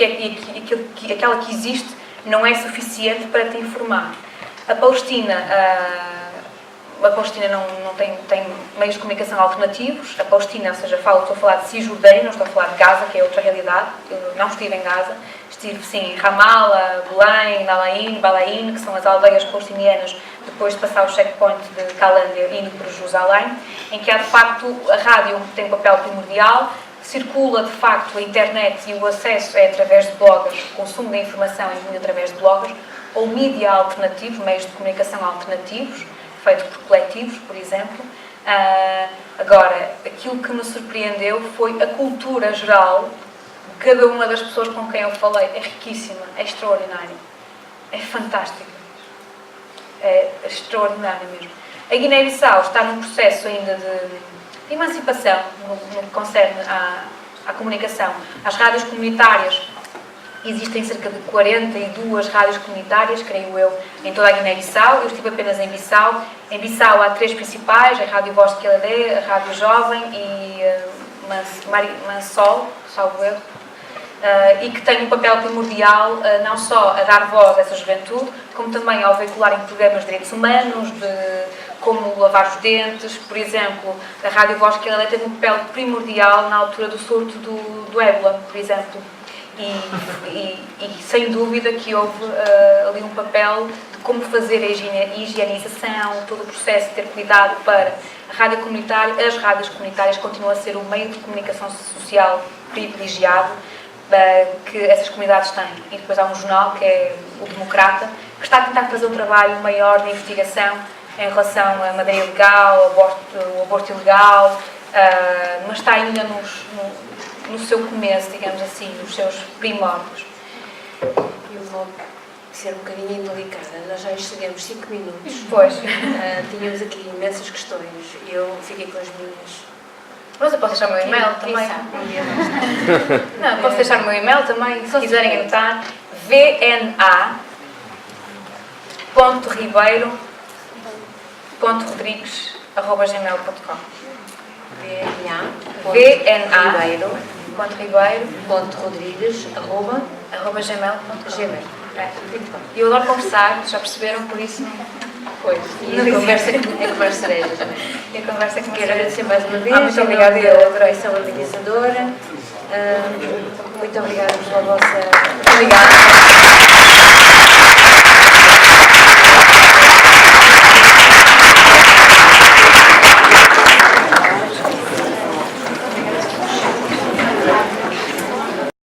C: aquela que existe não é suficiente para te informar. A Palestina a Palestina não tem meios de comunicação alternativos. A Palestina, ou seja, estou a falar de Cisjordânia, não estou a falar de Gaza, que é outra realidade. Eu não estive em Gaza, estive sim em Ramallah, Belém, Nalaim, Balaim, que são as aldeias palestinianas, depois de passar o checkpoint de Calândia indo para Jerusalém, em que há de facto a rádio tem um papel primordial, circula de facto a internet e o acesso é através de bloggers, o consumo da informação é através de bloggers, ou mídia alternativos, meios de comunicação alternativos, feitos por coletivos, por exemplo. Agora, aquilo que me surpreendeu foi a cultura geral de cada uma das pessoas com quem eu falei. É riquíssima, é extraordinária, é fantástica, é extraordinária mesmo. A Guiné-Bissau está num processo ainda de emancipação no que concerne à comunicação. As rádios comunitárias, existem cerca de 42 rádios comunitárias, creio eu, em toda a Guiné-Bissau. Eu estive apenas em Bissau. Em Bissau há 3 principais, a Rádio Voz de Queladé, a Rádio Jovem e Mansol, salvo erro, e que tem um papel primordial não só a dar voz a essa juventude, como também ao veicularem programas de direitos humanos, de como lavar os dentes. Por exemplo, a Rádio Voz de Queladé teve um papel primordial na altura do surto do ébola, por exemplo. E sem dúvida que houve ali um papel de como fazer a higienização, todo o processo de ter cuidado para a rádio comunitária. As rádios comunitárias continuam a ser o meio de comunicação social privilegiado que essas comunidades têm. E depois há um jornal, que é o Democrata, que está a tentar fazer um trabalho maior de investigação em relação à madeira ilegal, ao aborto ilegal, mas está ainda no seu começo, digamos assim, nos seus primórdios.
B: Eu vou ser um bocadinho indelicada. Nós já excedemos 5 minutos.
C: Pois.
B: Tínhamos aqui imensas questões. Eu fiquei com as minhas.
C: Mas eu posso deixar o meu e-mail
B: Quem
C: também.
B: sabe, um dia mais.
C: Não, posso deixar o meu e-mail também, se quiserem anotar. vna.ribeiro.rodrigues@gmail.com.
B: vna.ribeiro.rodrigues@gmail.com.
C: E eu adoro conversar, já perceberam, por isso.
B: Pois, e a conversa é cerejas, não é?
C: E a conversa é que me
B: Quero agradecer mais uma vez.
C: muito obrigada.
B: Eu adorei essa organizadora. Muito obrigada pela vossa.
C: Obrigada.